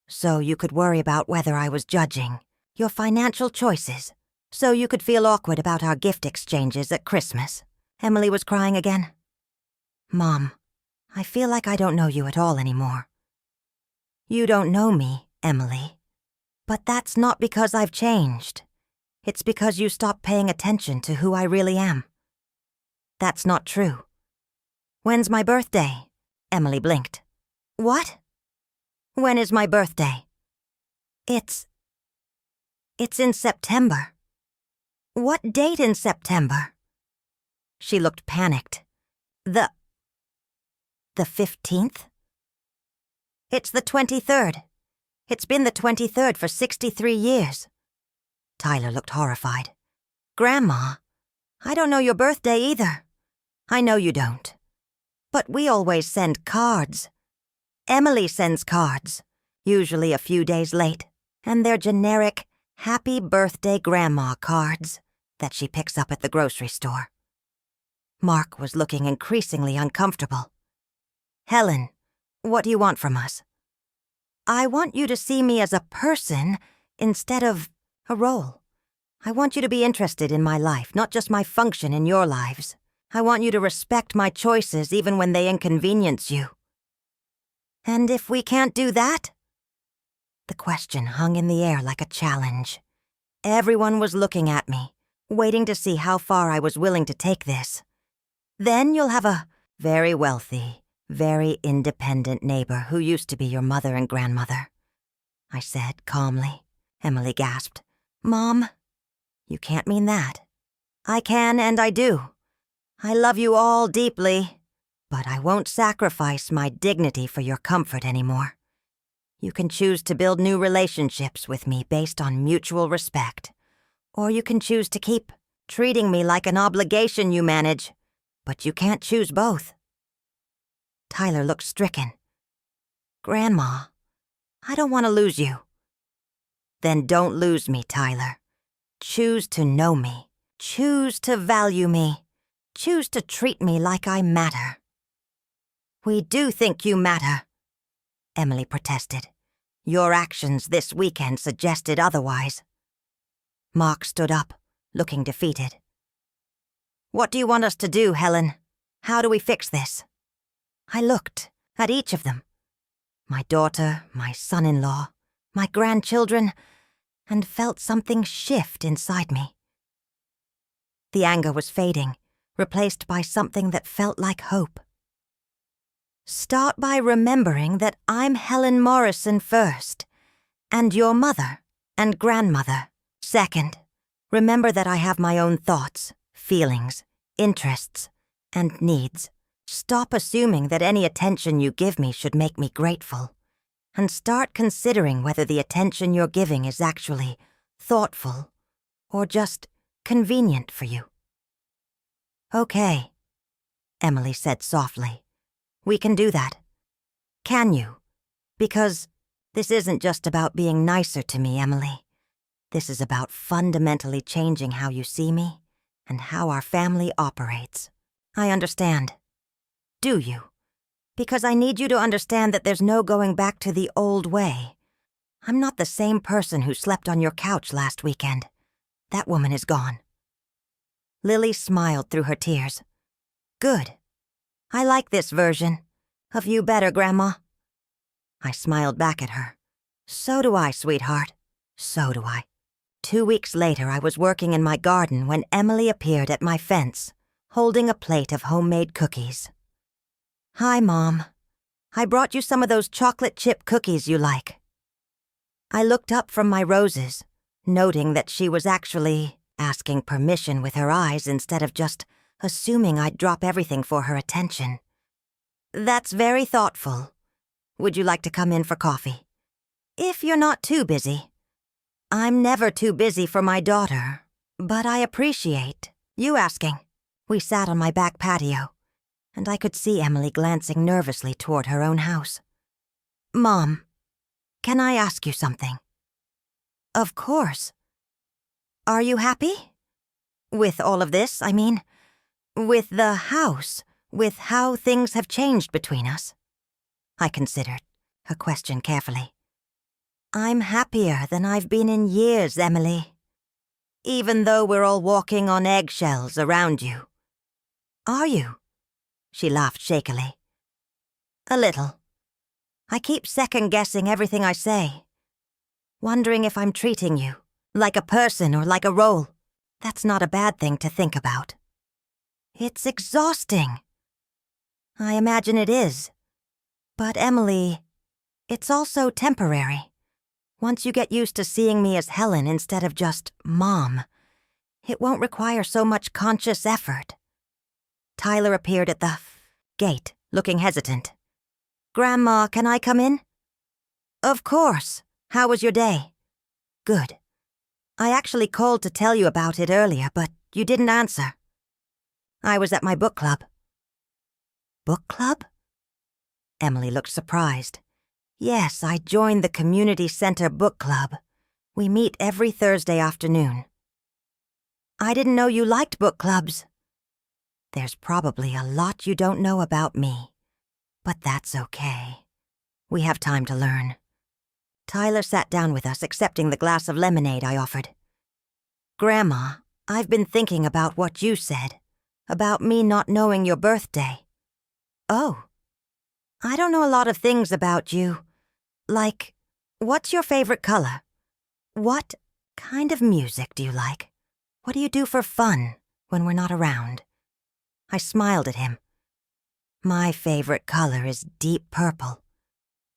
So you could worry about whether I was judging your financial choices. So you could feel awkward about our gift exchanges at Christmas. Emily was crying again. Mom, I feel like I don't know you at all anymore. You don't know me, Emily. But that's not because I've changed. It's because you stopped paying attention to who I really am. That's not true. When's my birthday? Emily blinked. What? When is my birthday? It's in September. What date in September? She looked panicked. The 15th? It's the 23rd. It's been the 23rd for 63 years. Tyler looked horrified. Grandma, I don't know your birthday either. I know you don't. But we always send cards. Emily sends cards, usually a few days late, and they're generic Happy Birthday Grandma cards that she picks up at the grocery store. Mark was looking increasingly uncomfortable. Helen, what do you want from us? I want you to see me as a person instead of a role. I want you to be interested in my life, not just my function in your lives. I want you to respect my choices even when they inconvenience you. And if we can't do that? The question hung in the air like a challenge. Everyone was looking at me, waiting to see how far I was willing to take this. Then you'll have a very wealthy, very independent neighbor who used to be your mother and grandmother, I said calmly. Emily gasped. Mom, you can't mean that. I can and I do. I love you all deeply, but I won't sacrifice my dignity for your comfort anymore. You can choose to build new relationships with me based on mutual respect, or you can choose to keep treating me like an obligation you manage, but you can't choose both. Tyler looked stricken. Grandma, I don't want to lose you. Then don't lose me, Tyler. Choose to know me. Choose to value me. choose to treat me like I matter. We do think you matter, Emily protested. Your actions this weekend suggested otherwise. Mark stood up, looking defeated. What do you want us to do, Helen? How do we fix this? I looked at each of them. My daughter, my son-in-law, my grandchildren, and felt something shift inside me. The anger was fading, replaced by something that felt like hope. Start by remembering that I'm Helen Morrison first, and your mother and grandmother second. Remember that I have my own thoughts, feelings, interests, and needs. Stop assuming that any attention you give me should make me grateful, and start considering whether the attention you're giving is actually thoughtful or just convenient for you. Okay, Emily said softly. We can do that. Can you? Because this isn't just about being nicer to me, Emily. This is about fundamentally changing how you see me and how our family operates. I understand. Do you? Because I need you to understand that there's no going back to the old way. I'm not the same person who slept on your couch last weekend. That woman is gone. Lily smiled through her tears. Good. I like this version of you better, Grandma. I smiled back at her. So do I, sweetheart. So do I. 2 weeks later, I was working in my garden when Emily appeared at my fence, holding a plate of homemade cookies. Hi, Mom. I brought you some of those chocolate chip cookies you like. I looked up from my roses, noting that she was actually asking permission with her eyes instead of just assuming I'd drop everything for her attention. That's very thoughtful. Would you like to come in for coffee? If you're not too busy. I'm never too busy for my daughter, but I appreciate you asking. We sat on my back patio, and I could see Emily glancing nervously toward her own house. Mom, can I ask you something? Of course. Are you happy? With all of this, I mean. With the house, with how things have changed between us. I considered her question carefully. I'm happier than I've been in years, Emily. Even though we're all walking on eggshells around you. Are you? She laughed shakily. A little. I keep second-guessing everything I say. Wondering if I'm treating you like a person or like a role. That's not a bad thing to think about. It's exhausting. I imagine it is. But Emily, it's also temporary. Once you get used to seeing me as Helen instead of just Mom, it won't require so much conscious effort. Tyler appeared at the gate, looking hesitant. Grandma, can I come in? Of course. How was your day? Good. I actually called to tell you about it earlier, but you didn't answer. I was at my book club. Book club? Emily looked surprised. Yes, I joined the community center book club. We meet every Thursday afternoon. I didn't know you liked book clubs. There's probably a lot you don't know about me, but that's okay. We have time to learn. Tyler sat down with us, accepting the glass of lemonade I offered. Grandma, I've been thinking about what you said, about me not knowing your birthday. Oh, I don't know a lot of things about you. Like, what's your favorite color? What kind of music do you like? What do you do for fun when we're not around? I smiled at him. My favorite color is deep purple.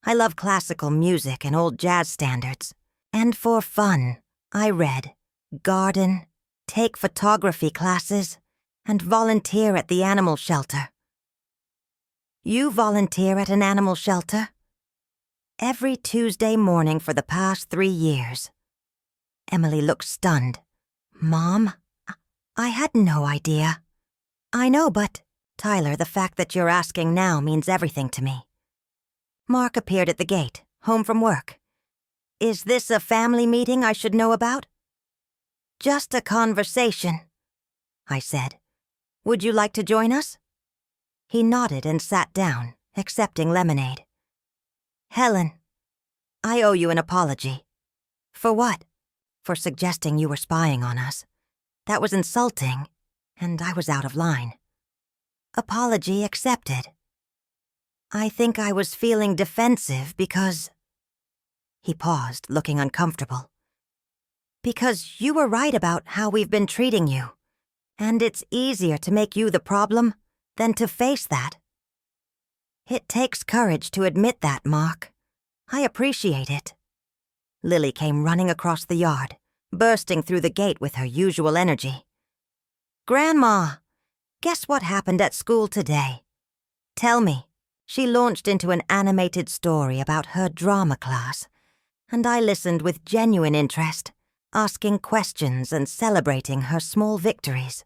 I love classical music and old jazz standards. And for fun, I read, garden, take photography classes, and volunteer at the animal shelter. You volunteer at an animal shelter? Every Tuesday morning for the past 3 years. Emily looked stunned. Mom, I had no idea. I know, but, Tyler, the fact that you're asking now means everything to me. Mark appeared at the gate, home from work. Is this a family meeting I should know about? Just a conversation, I said. Would you like to join us?" He nodded and sat down, accepting lemonade. "Helen, I owe you an apology." "For what?" "For suggesting you were spying on us. That was insulting, and I was out of line." "Apology accepted." "I think I was feeling defensive because—" He paused, looking uncomfortable. "Because you were right about how we've been treating you, and it's easier to make you the problem than to face that." "It takes courage to admit that, Mark. I appreciate it." Lily came running across the yard, bursting through the gate with her usual energy. "Grandma, guess what happened at school today?" "Tell me." She launched into an animated story about her drama class, and I listened with genuine interest, asking questions and celebrating her small victories.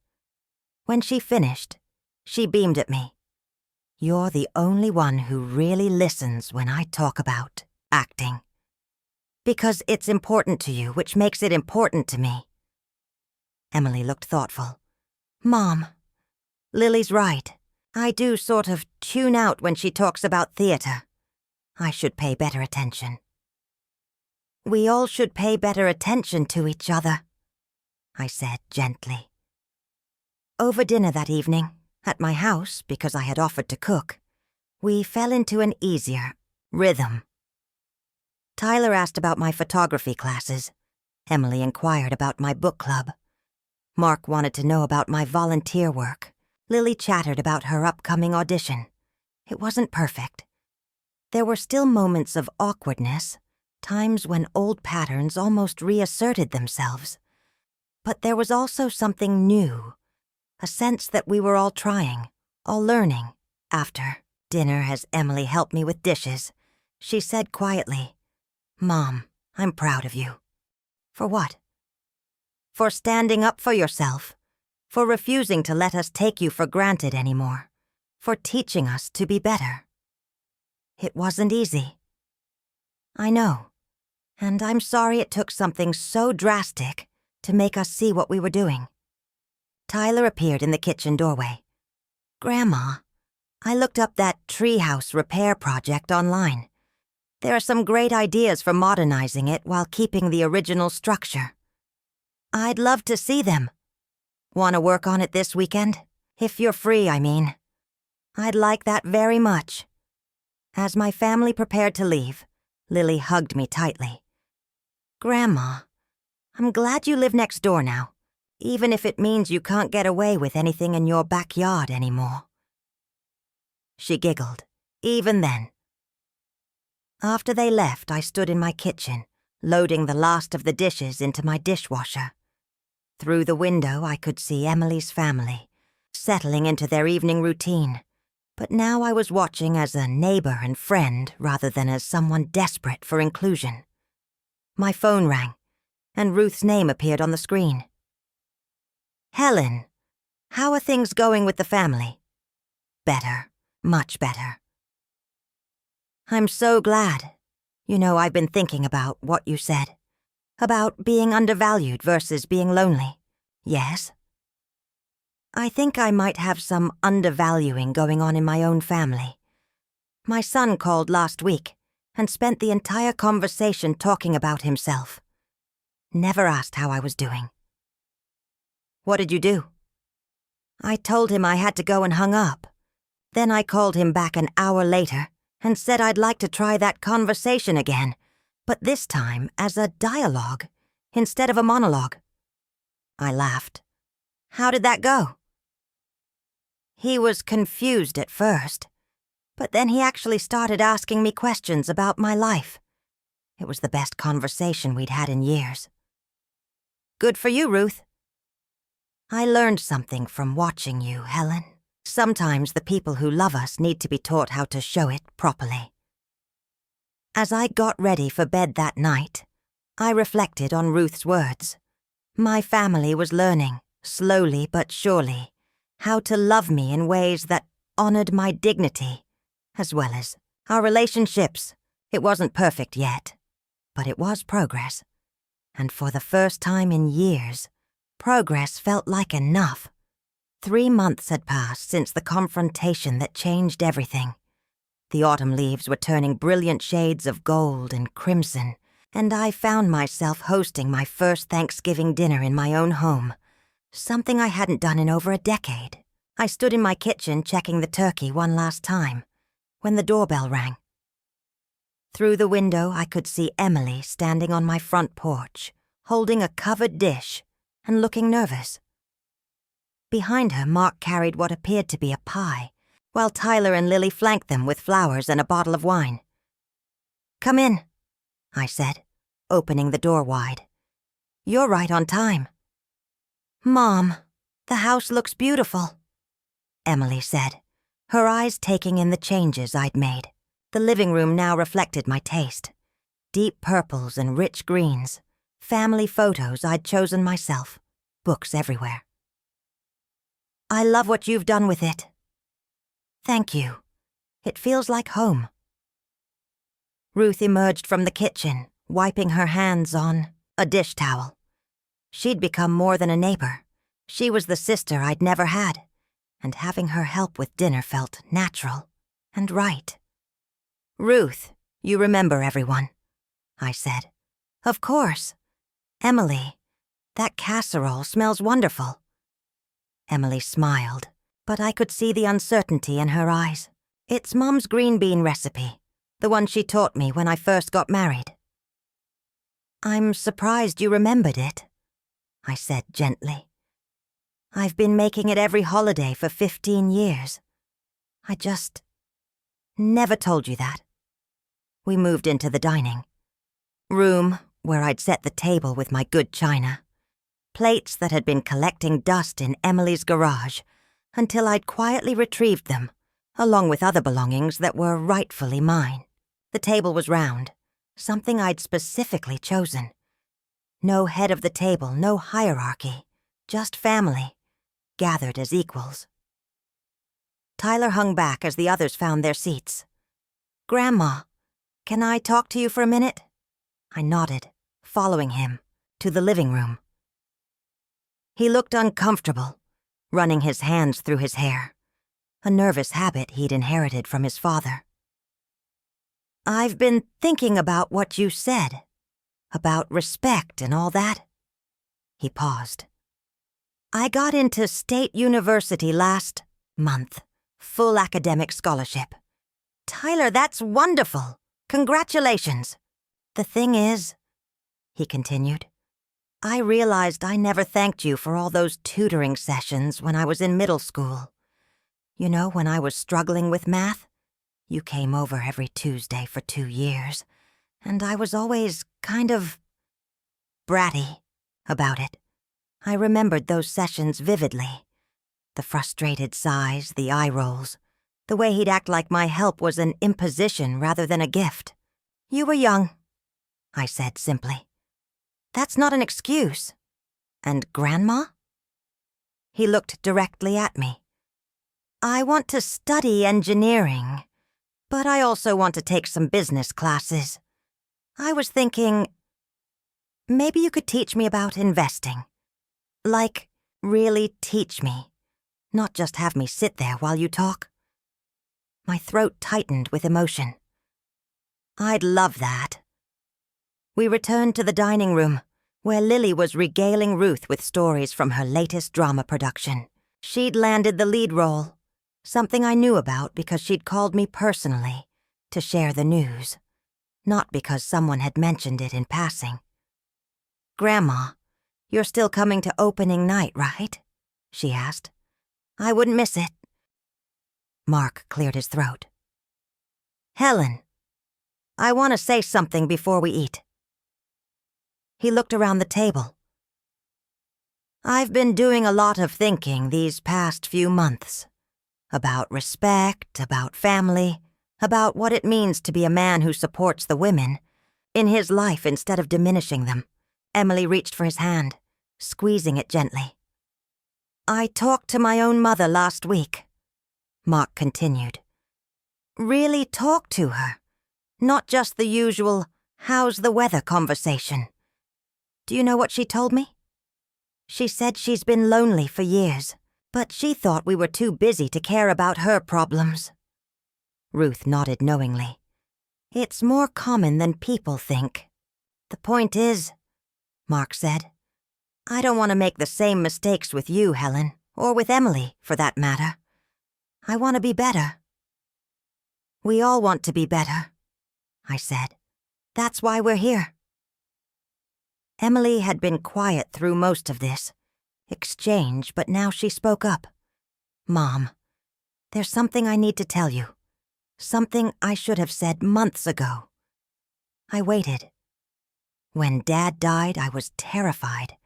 When she finished, she beamed at me. "You're the only one who really listens when I talk about acting. Because it's important to you, which makes it important to me." Emily looked thoughtful. "Mom, Lily's right. I do sort of tune out when she talks about theater. I should pay better attention." "We all should pay better attention to each other," I said gently. Over dinner that evening, at my house because I had offered to cook, we fell into an easier rhythm. Tyler asked about my photography classes. Emily inquired about my book club. Mark wanted to know about my volunteer work. Lily chattered about her upcoming audition. It wasn't perfect. There were still moments of awkwardness, times when old patterns almost reasserted themselves. But there was also something new, a sense that we were all trying, all learning. After dinner, as Emily helped me with dishes, she said quietly, "Mom, I'm proud of you." "For what?" "For standing up for yourself. For refusing to let us take you for granted anymore. For teaching us to be better." "It wasn't easy." "I know. And I'm sorry it took something so drastic to make us see what we were doing." Tyler appeared in the kitchen doorway. "Grandma, I looked up that treehouse repair project online. There are some great ideas for modernizing it while keeping the original structure. I'd love to see them. Want to work on it this weekend? If you're free, I mean. I'd like that very much." As my family prepared to leave, Lily hugged me tightly. "Grandma, I'm glad you live next door now, even if it means you can't get away with anything in your backyard anymore." She giggled, even then. After they left, I stood in my kitchen, loading the last of the dishes into my dishwasher. Through the window, I could see Emily's family, settling into their evening routine. But now I was watching as a neighbor and friend rather than as someone desperate for inclusion. My phone rang, and Ruth's name appeared on the screen. "Helen, how are things going with the family?" "Better, much better." "I'm so glad. You know, I've been thinking about what you said. About being undervalued versus being lonely." "Yes?" "I think I might have some undervaluing going on in my own family. My son called last week and spent the entire conversation talking about himself. Never asked how I was doing." "What did you do?" "I told him I had to go and hung up. Then I called him back an hour later and said I'd like to try that conversation again, but this time as a dialogue instead of a monologue." I laughed. "How did that go?" "He was confused at first, but then he actually started asking me questions about my life. It was the best conversation we'd had in years." "Good for you, Ruth." "I learned something from watching you, Helen. Sometimes the people who love us need to be taught how to show it properly." As I got ready for bed that night, I reflected on Ruth's words. My family was learning, slowly but surely, how to love me in ways that honored my dignity, as well as our relationships. It wasn't perfect yet, but it was progress. And for the first time in years, progress felt like enough. 3 months had passed since the confrontation that changed everything. The autumn leaves were turning brilliant shades of gold and crimson, and I found myself hosting my first Thanksgiving dinner in my own home, something I hadn't done in over a decade. I stood in my kitchen checking the turkey one last time, when the doorbell rang. Through the window, I could see Emily standing on my front porch, holding a covered dish and looking nervous. Behind her, Mark carried what appeared to be a pie, while Tyler and Lily flanked them with flowers and a bottle of wine. "Come in," I said, opening the door wide. "You're right on time." "Mom, the house looks beautiful," Emily said, her eyes taking in the changes I'd made. The living room now reflected my taste. Deep purples and rich greens, family photos I'd chosen myself, books everywhere. "I love what you've done with it." "Thank you. It feels like home." Ruth emerged from the kitchen, wiping her hands on a dish towel. She'd become more than a neighbor. She was the sister I'd never had, and having her help with dinner felt natural and right. "Ruth, you remember everyone," I said. "Of course. Emily, that casserole smells wonderful." Emily smiled, but I could see the uncertainty in her eyes. "It's Mom's green bean recipe, the one she taught me when I first got married." "I'm surprised you remembered it," I said gently. "I've been making it every holiday for 15 years. I just never told you that." We moved into the dining room, where I'd set the table with my good china, plates that had been collecting dust in Emily's garage until I'd quietly retrieved them, along with other belongings that were rightfully mine. The table was round, something I'd specifically chosen. No head of the table, no hierarchy, just family, gathered as equals. Tyler hung back as the others found their seats. "Grandma, can I talk to you for a minute?" I nodded, following him, to the living room. He looked uncomfortable, running his hands through his hair, a nervous habit he'd inherited from his father. "I've been thinking about what you said, about respect and all that." He paused. "I got into State University last month, full academic scholarship." "Tyler, that's wonderful! Congratulations!" "The thing is," he continued, "I realized I never thanked you for all those tutoring sessions when I was in middle school. You know, when I was struggling with math, you came over every Tuesday for 2 years, and I was always kind of bratty about it. I remembered those sessions vividly. The frustrated sighs, the eye rolls, the way he'd act like my help was an imposition rather than a gift." "You were young," I said simply. "That's not an excuse." "And Grandma?" He looked directly at me. "I want to study engineering, but I also want to take some business classes. I was thinking, maybe you could teach me about investing. Like, really teach me, not just have me sit there while you talk." My throat tightened with emotion. "I'd love that." We returned to the dining room, where Lily was regaling Ruth with stories from her latest drama production. She'd landed the lead role, something I knew about because she'd called me personally to share the news, not because someone had mentioned it in passing. "Grandma, you're still coming to opening night, right?" she asked. "I wouldn't miss it." Mark cleared his throat. "Helen, I want to say something before we eat." He looked around the table. "I've been doing a lot of thinking these past few months. About respect, about family, about what it means to be a man who supports the women in his life instead of diminishing them." Emily reached for his hand, squeezing it gently. "I talked to my own mother last week," Mark continued. "Really talked to her, not just the usual, 'how's the weather' conversation. Do you know what she told me? She said she's been lonely for years, But she thought we were too busy to care about her problems. Ruth nodded knowingly. It's more common than people think. The point is, Mark said, I don't want to make the same mistakes with you, Helen, or with Emily, for that matter. I want to be better. We all want to be better, I said. That's why we're here. Emily had been quiet through most of this exchange, but now she spoke up. Mom, there's something I need to tell you. Something I should have said months ago. I waited. When Dad died, I was terrified,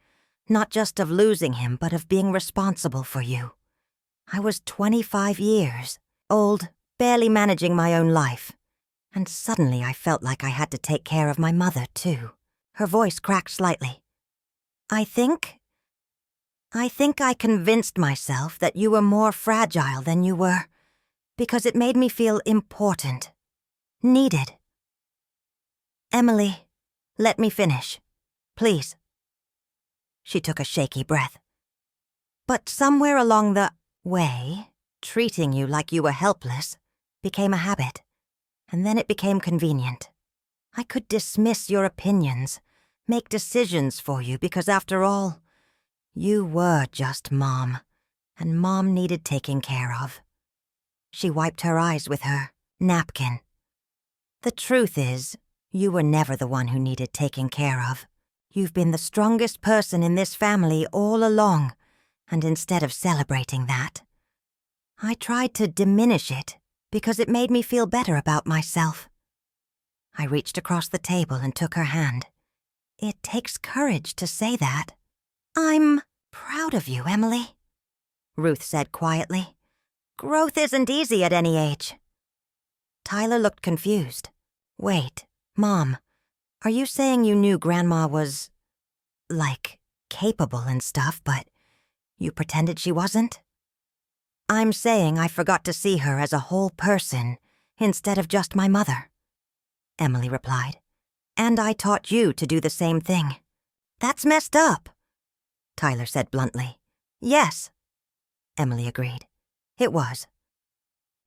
not just of losing him, but of being responsible for you. I was 25 years old, barely managing my own life, and suddenly I felt like I had to take care of my mother, too. Her voice cracked slightly. I think I convinced myself that you were more fragile than you were, because it made me feel important, needed. Emily, let me finish, please. She took a shaky breath. But somewhere along the way, treating you like you were helpless became a habit, and then it became convenient. I could dismiss your opinions, make decisions for you, because after all, you were just Mom, and Mom needed taking care of. She wiped her eyes with her napkin. The truth is, you were never the one who needed taking care of. You've been the strongest person in this family all along, and instead of celebrating that, I tried to diminish it because it made me feel better about myself. I reached across the table and took her hand. It takes courage to say that. I'm proud of you, Emily, Ruth said quietly. Growth isn't easy at any age. Tyler looked confused. Wait, Mom, are you saying you knew Grandma was, capable and stuff, but you pretended she wasn't? I'm saying I forgot to see her as a whole person instead of just my mother, Emily replied. And I taught you to do the same thing. That's messed up, Tyler said bluntly. Yes, Emily agreed. It was.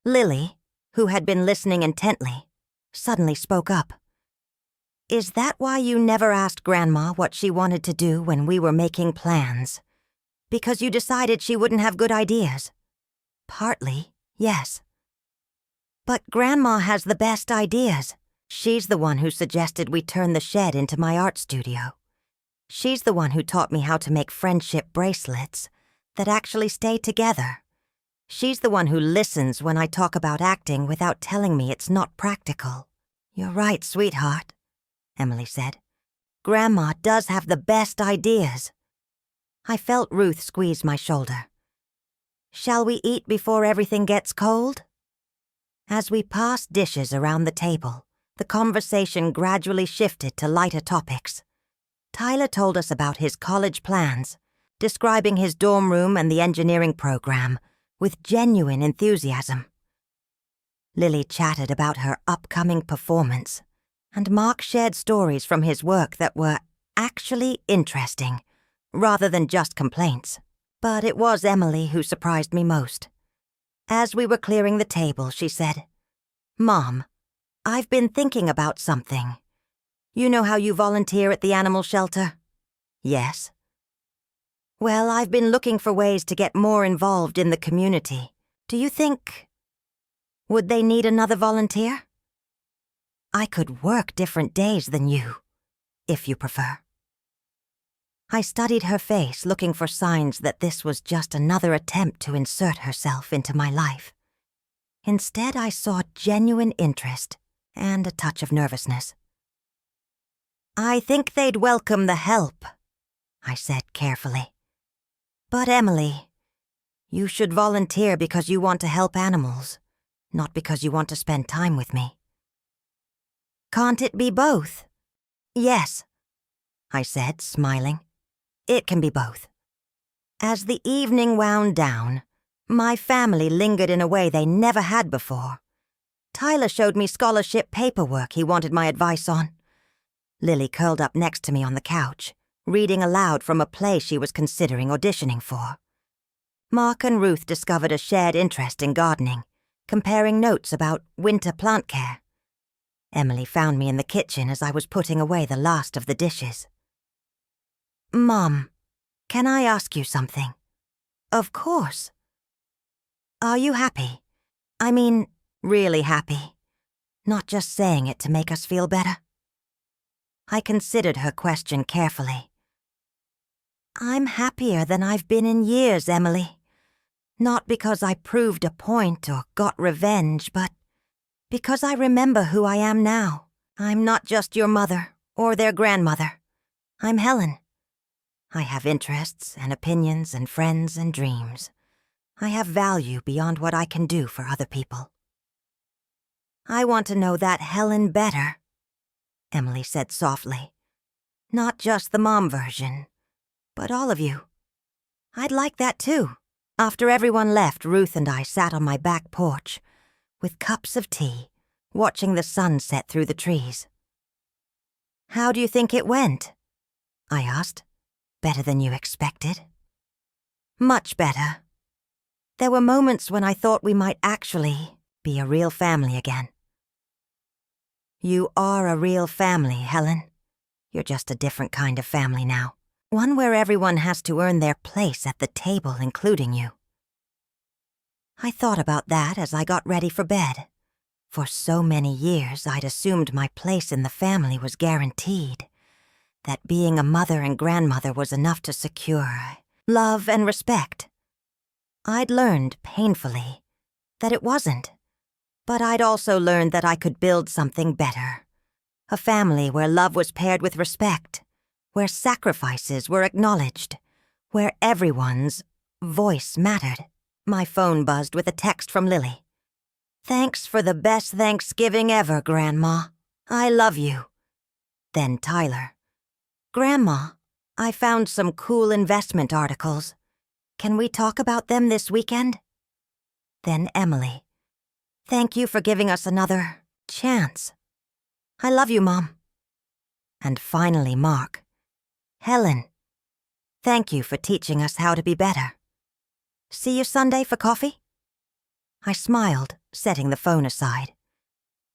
Lily, who had been listening intently, suddenly spoke up. Is that why you never asked Grandma what she wanted to do when we were making plans? Because you decided she wouldn't have good ideas? Partly, yes. But Grandma has the best ideas. She's the one who suggested we turn the shed into my art studio. She's the one who taught me how to make friendship bracelets that actually stay together. She's the one who listens when I talk about acting without telling me it's not practical. You're right, sweetheart, Emily said. Grandma does have the best ideas. I felt Ruth squeeze my shoulder. Shall we eat before everything gets cold? As we passed dishes around the table, the conversation gradually shifted to lighter topics. Tyler told us about his college plans, describing his dorm room and the engineering program with genuine enthusiasm. Lily chatted about her upcoming performance, and Mark shared stories from his work that were actually interesting, rather than just complaints. But it was Emily who surprised me most. As we were clearing the table, she said, Mom, I've been thinking about something. You know how you volunteer at the animal shelter? Yes. Well, I've been looking for ways to get more involved in the community. Do you think... would they need another volunteer? I could work different days than you, if you prefer. I studied her face, looking for signs that this was just another attempt to insert herself into my life. Instead, I saw genuine interest and a touch of nervousness. I think they'd welcome the help, I said carefully. But Emily, you should volunteer because you want to help animals, not because you want to spend time with me. Can't it be both? Yes, I said, smiling. It can be both. As the evening wound down, my family lingered in a way they never had before. Tyler showed me scholarship paperwork he wanted my advice on. Lily curled up next to me on the couch, reading aloud from a play she was considering auditioning for. Mark and Ruth discovered a shared interest in gardening, comparing notes about winter plant care. Emily found me in the kitchen as I was putting away the last of the dishes. "Mom, can I ask you something?" "Of course." "Are you happy? I mean, really happy? Not just saying it to make us feel better?" I considered her question carefully. "I'm happier than I've been in years, Emily. Not because I proved a point or got revenge, but because I remember who I am now. I'm not just your mother or their grandmother. I'm Helen. I have interests and opinions and friends and dreams. I have value beyond what I can do for other people." "I want to know that Helen better," Emily said softly. "Not just the mom version, but all of you. I'd like that too." After everyone left, Ruth and I sat on my back porch, with cups of tea, watching the sun set through the trees. "How do you think it went?" I asked. "Better than you expected?" "Much better. There were moments when I thought we might actually be a real family again." "You are a real family, Helen. You're just a different kind of family now. One where everyone has to earn their place at the table, including you." I thought about that as I got ready for bed. For so many years, I'd assumed my place in the family was guaranteed, that being a mother and grandmother was enough to secure love and respect. I'd learned, painfully, that it wasn't. But I'd also learned that I could build something better. A family where love was paired with respect, where sacrifices were acknowledged, where everyone's voice mattered. My phone buzzed with a text from Lily. "Thanks for the best Thanksgiving ever, Grandma. I love you." Then Tyler. "Grandma, I found some cool investment articles. Can we talk about them this weekend?" Then Emily. "Thank you for giving us another chance. I love you, Mom." And finally Mark. "Helen, thank you for teaching us how to be better. See you Sunday for coffee?" I smiled, setting the phone aside.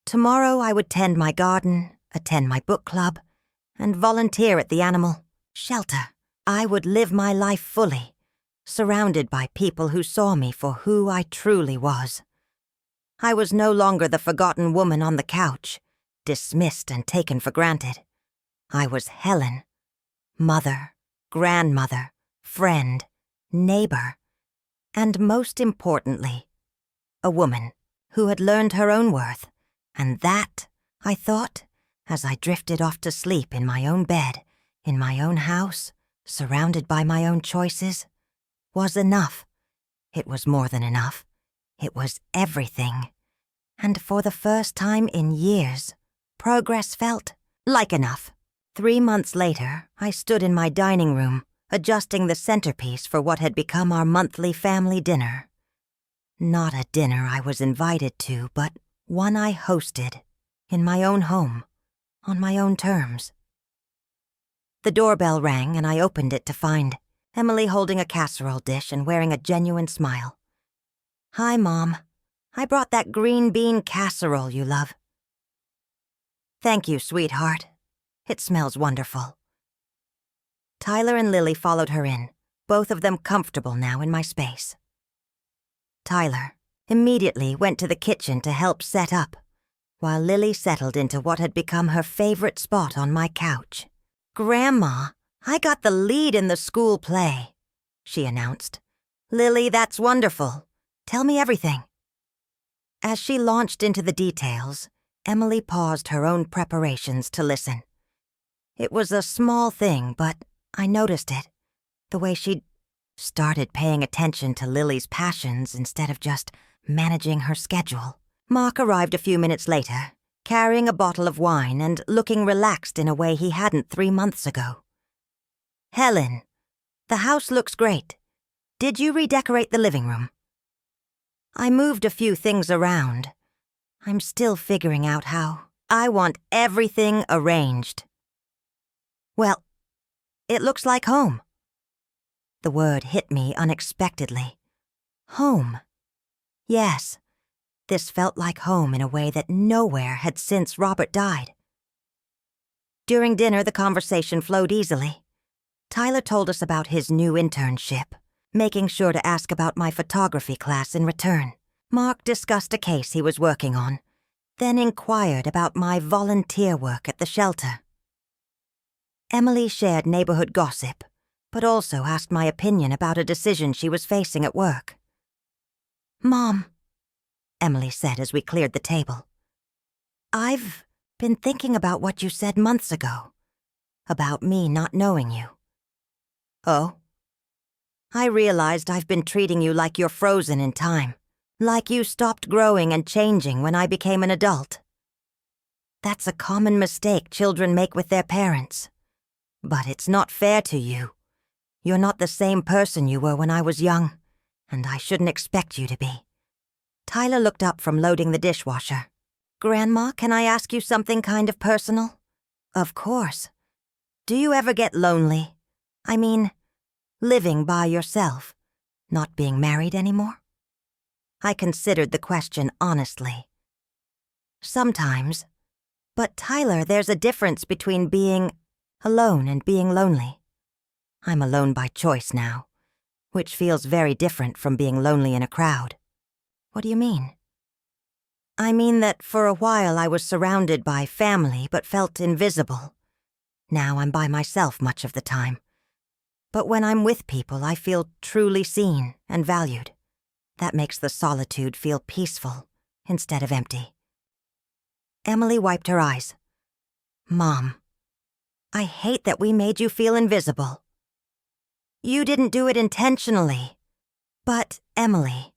Tomorrow I would tend my garden, attend my book club, and volunteer at the animal shelter. I would live my life fully, surrounded by people who saw me for who I truly was. I was no longer the forgotten woman on the couch, dismissed and taken for granted. I was Helen. Mother, grandmother, friend, neighbor, and most importantly, a woman who had learned her own worth, and that, I thought, as I drifted off to sleep in my own bed, in my own house, surrounded by my own choices, was enough. It was more than enough. It was everything. And for the first time in years, progress felt like enough. 3 months later, I stood in my dining room, adjusting the centerpiece for what had become our monthly family dinner. Not a dinner I was invited to, but one I hosted, in my own home, on my own terms. The doorbell rang and I opened it to find Emily holding a casserole dish and wearing a genuine smile. "Hi, Mom. I brought that green bean casserole you love." "Thank you, sweetheart. It smells wonderful." Tyler and Lily followed her in, both of them comfortable now in my space. Tyler immediately went to the kitchen to help set up, while Lily settled into what had become her favorite spot on my couch. "Grandma, I got the lead in the school play," she announced. "Lily, that's wonderful. Tell me everything." As she launched into the details, Emily paused her own preparations to listen. It was a small thing, but I noticed it, the way she'd started paying attention to Lily's passions instead of just managing her schedule. Mark arrived a few minutes later, carrying a bottle of wine and looking relaxed in a way he hadn't 3 months ago. "Helen, the house looks great. Did you redecorate the living room?" "I moved a few things around. I'm still figuring out how. I want everything arranged." "Well, it looks like home." The word hit me unexpectedly, Home. Yes, this felt like home in a way that nowhere had since Robert died. During dinner, the conversation flowed easily. Tyler told us about his new internship, making sure to ask about my photography class in return. Mark discussed a case he was working on, then inquired about my volunteer work at the shelter. Emily shared neighborhood gossip, but also asked my opinion about a decision she was facing at work. "Mom," Emily said as we cleared the table, "I've been thinking about what you said months ago, about me not knowing you." "Oh?" "I realized I've been treating you like you're frozen in time, like you stopped growing and changing when I became an adult. That's a common mistake children make with their parents. But it's not fair to you. You're not the same person you were when I was young, and I shouldn't expect you to be." Tyler looked up from loading the dishwasher. "Grandma, can I ask you something kind of personal?" "Of course. Do you ever get lonely? I mean, living by yourself, not being married anymore?" I considered the question honestly. "Sometimes. But Tyler, there's a difference between being alone and being lonely. I'm alone by choice now, which feels very different from being lonely in a crowd." "What do you mean?" "I mean that for a while I was surrounded by family but felt invisible. Now I'm by myself much of the time. But when I'm with people, I feel truly seen and valued. That makes the solitude feel peaceful instead of empty." Emily wiped her eyes. "Mom, I hate that we made you feel invisible." "You didn't do it intentionally." "But, Emily,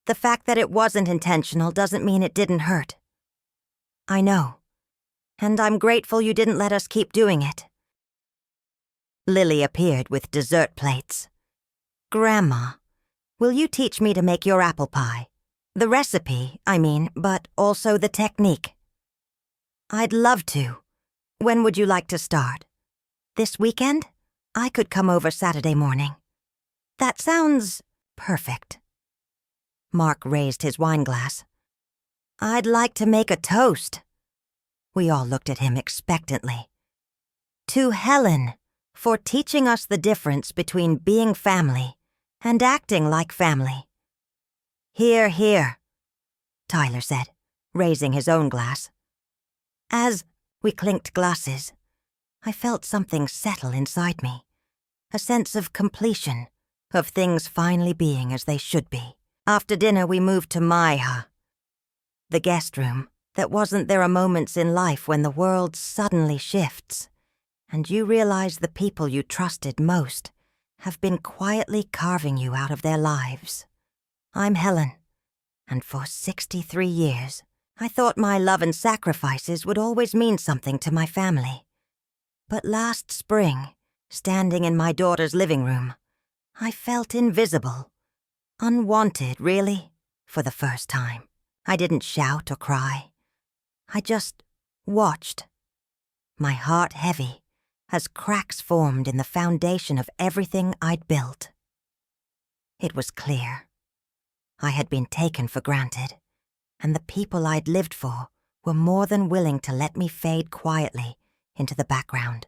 the fact that it wasn't intentional doesn't mean it didn't hurt." "I know. And I'm grateful you didn't let us keep doing it." Lily appeared with dessert plates. "Grandma, will you teach me to make your apple pie? The recipe, I mean, but also the technique." "I'd love to. When would you like to start? This weekend? I could come over Saturday morning." "That sounds perfect." Mark raised his wine glass. "I'd like to make a toast." We all looked at him expectantly. "To Helen, for teaching us the difference between being family and acting like family." "Hear, hear," Tyler said, raising his own glass. As we clinked glasses, I felt something settle inside me, a sense of completion, of things finally being as they should be. After dinner, we moved to Maiha, the guest room. That wasn't there are moments in life when the world suddenly shifts, and you realize the people you trusted most have been quietly carving you out of their lives. I'm Helen, and for 63 years, I thought my love and sacrifices would always mean something to my family. But last spring, standing in my daughter's living room, I felt invisible. Unwanted, really, for the first time. I didn't shout or cry. I just watched, my heart heavy, as cracks formed in the foundation of everything I'd built. It was clear. I had been taken for granted, and the people I'd lived for were more than willing to let me fade quietly into the background.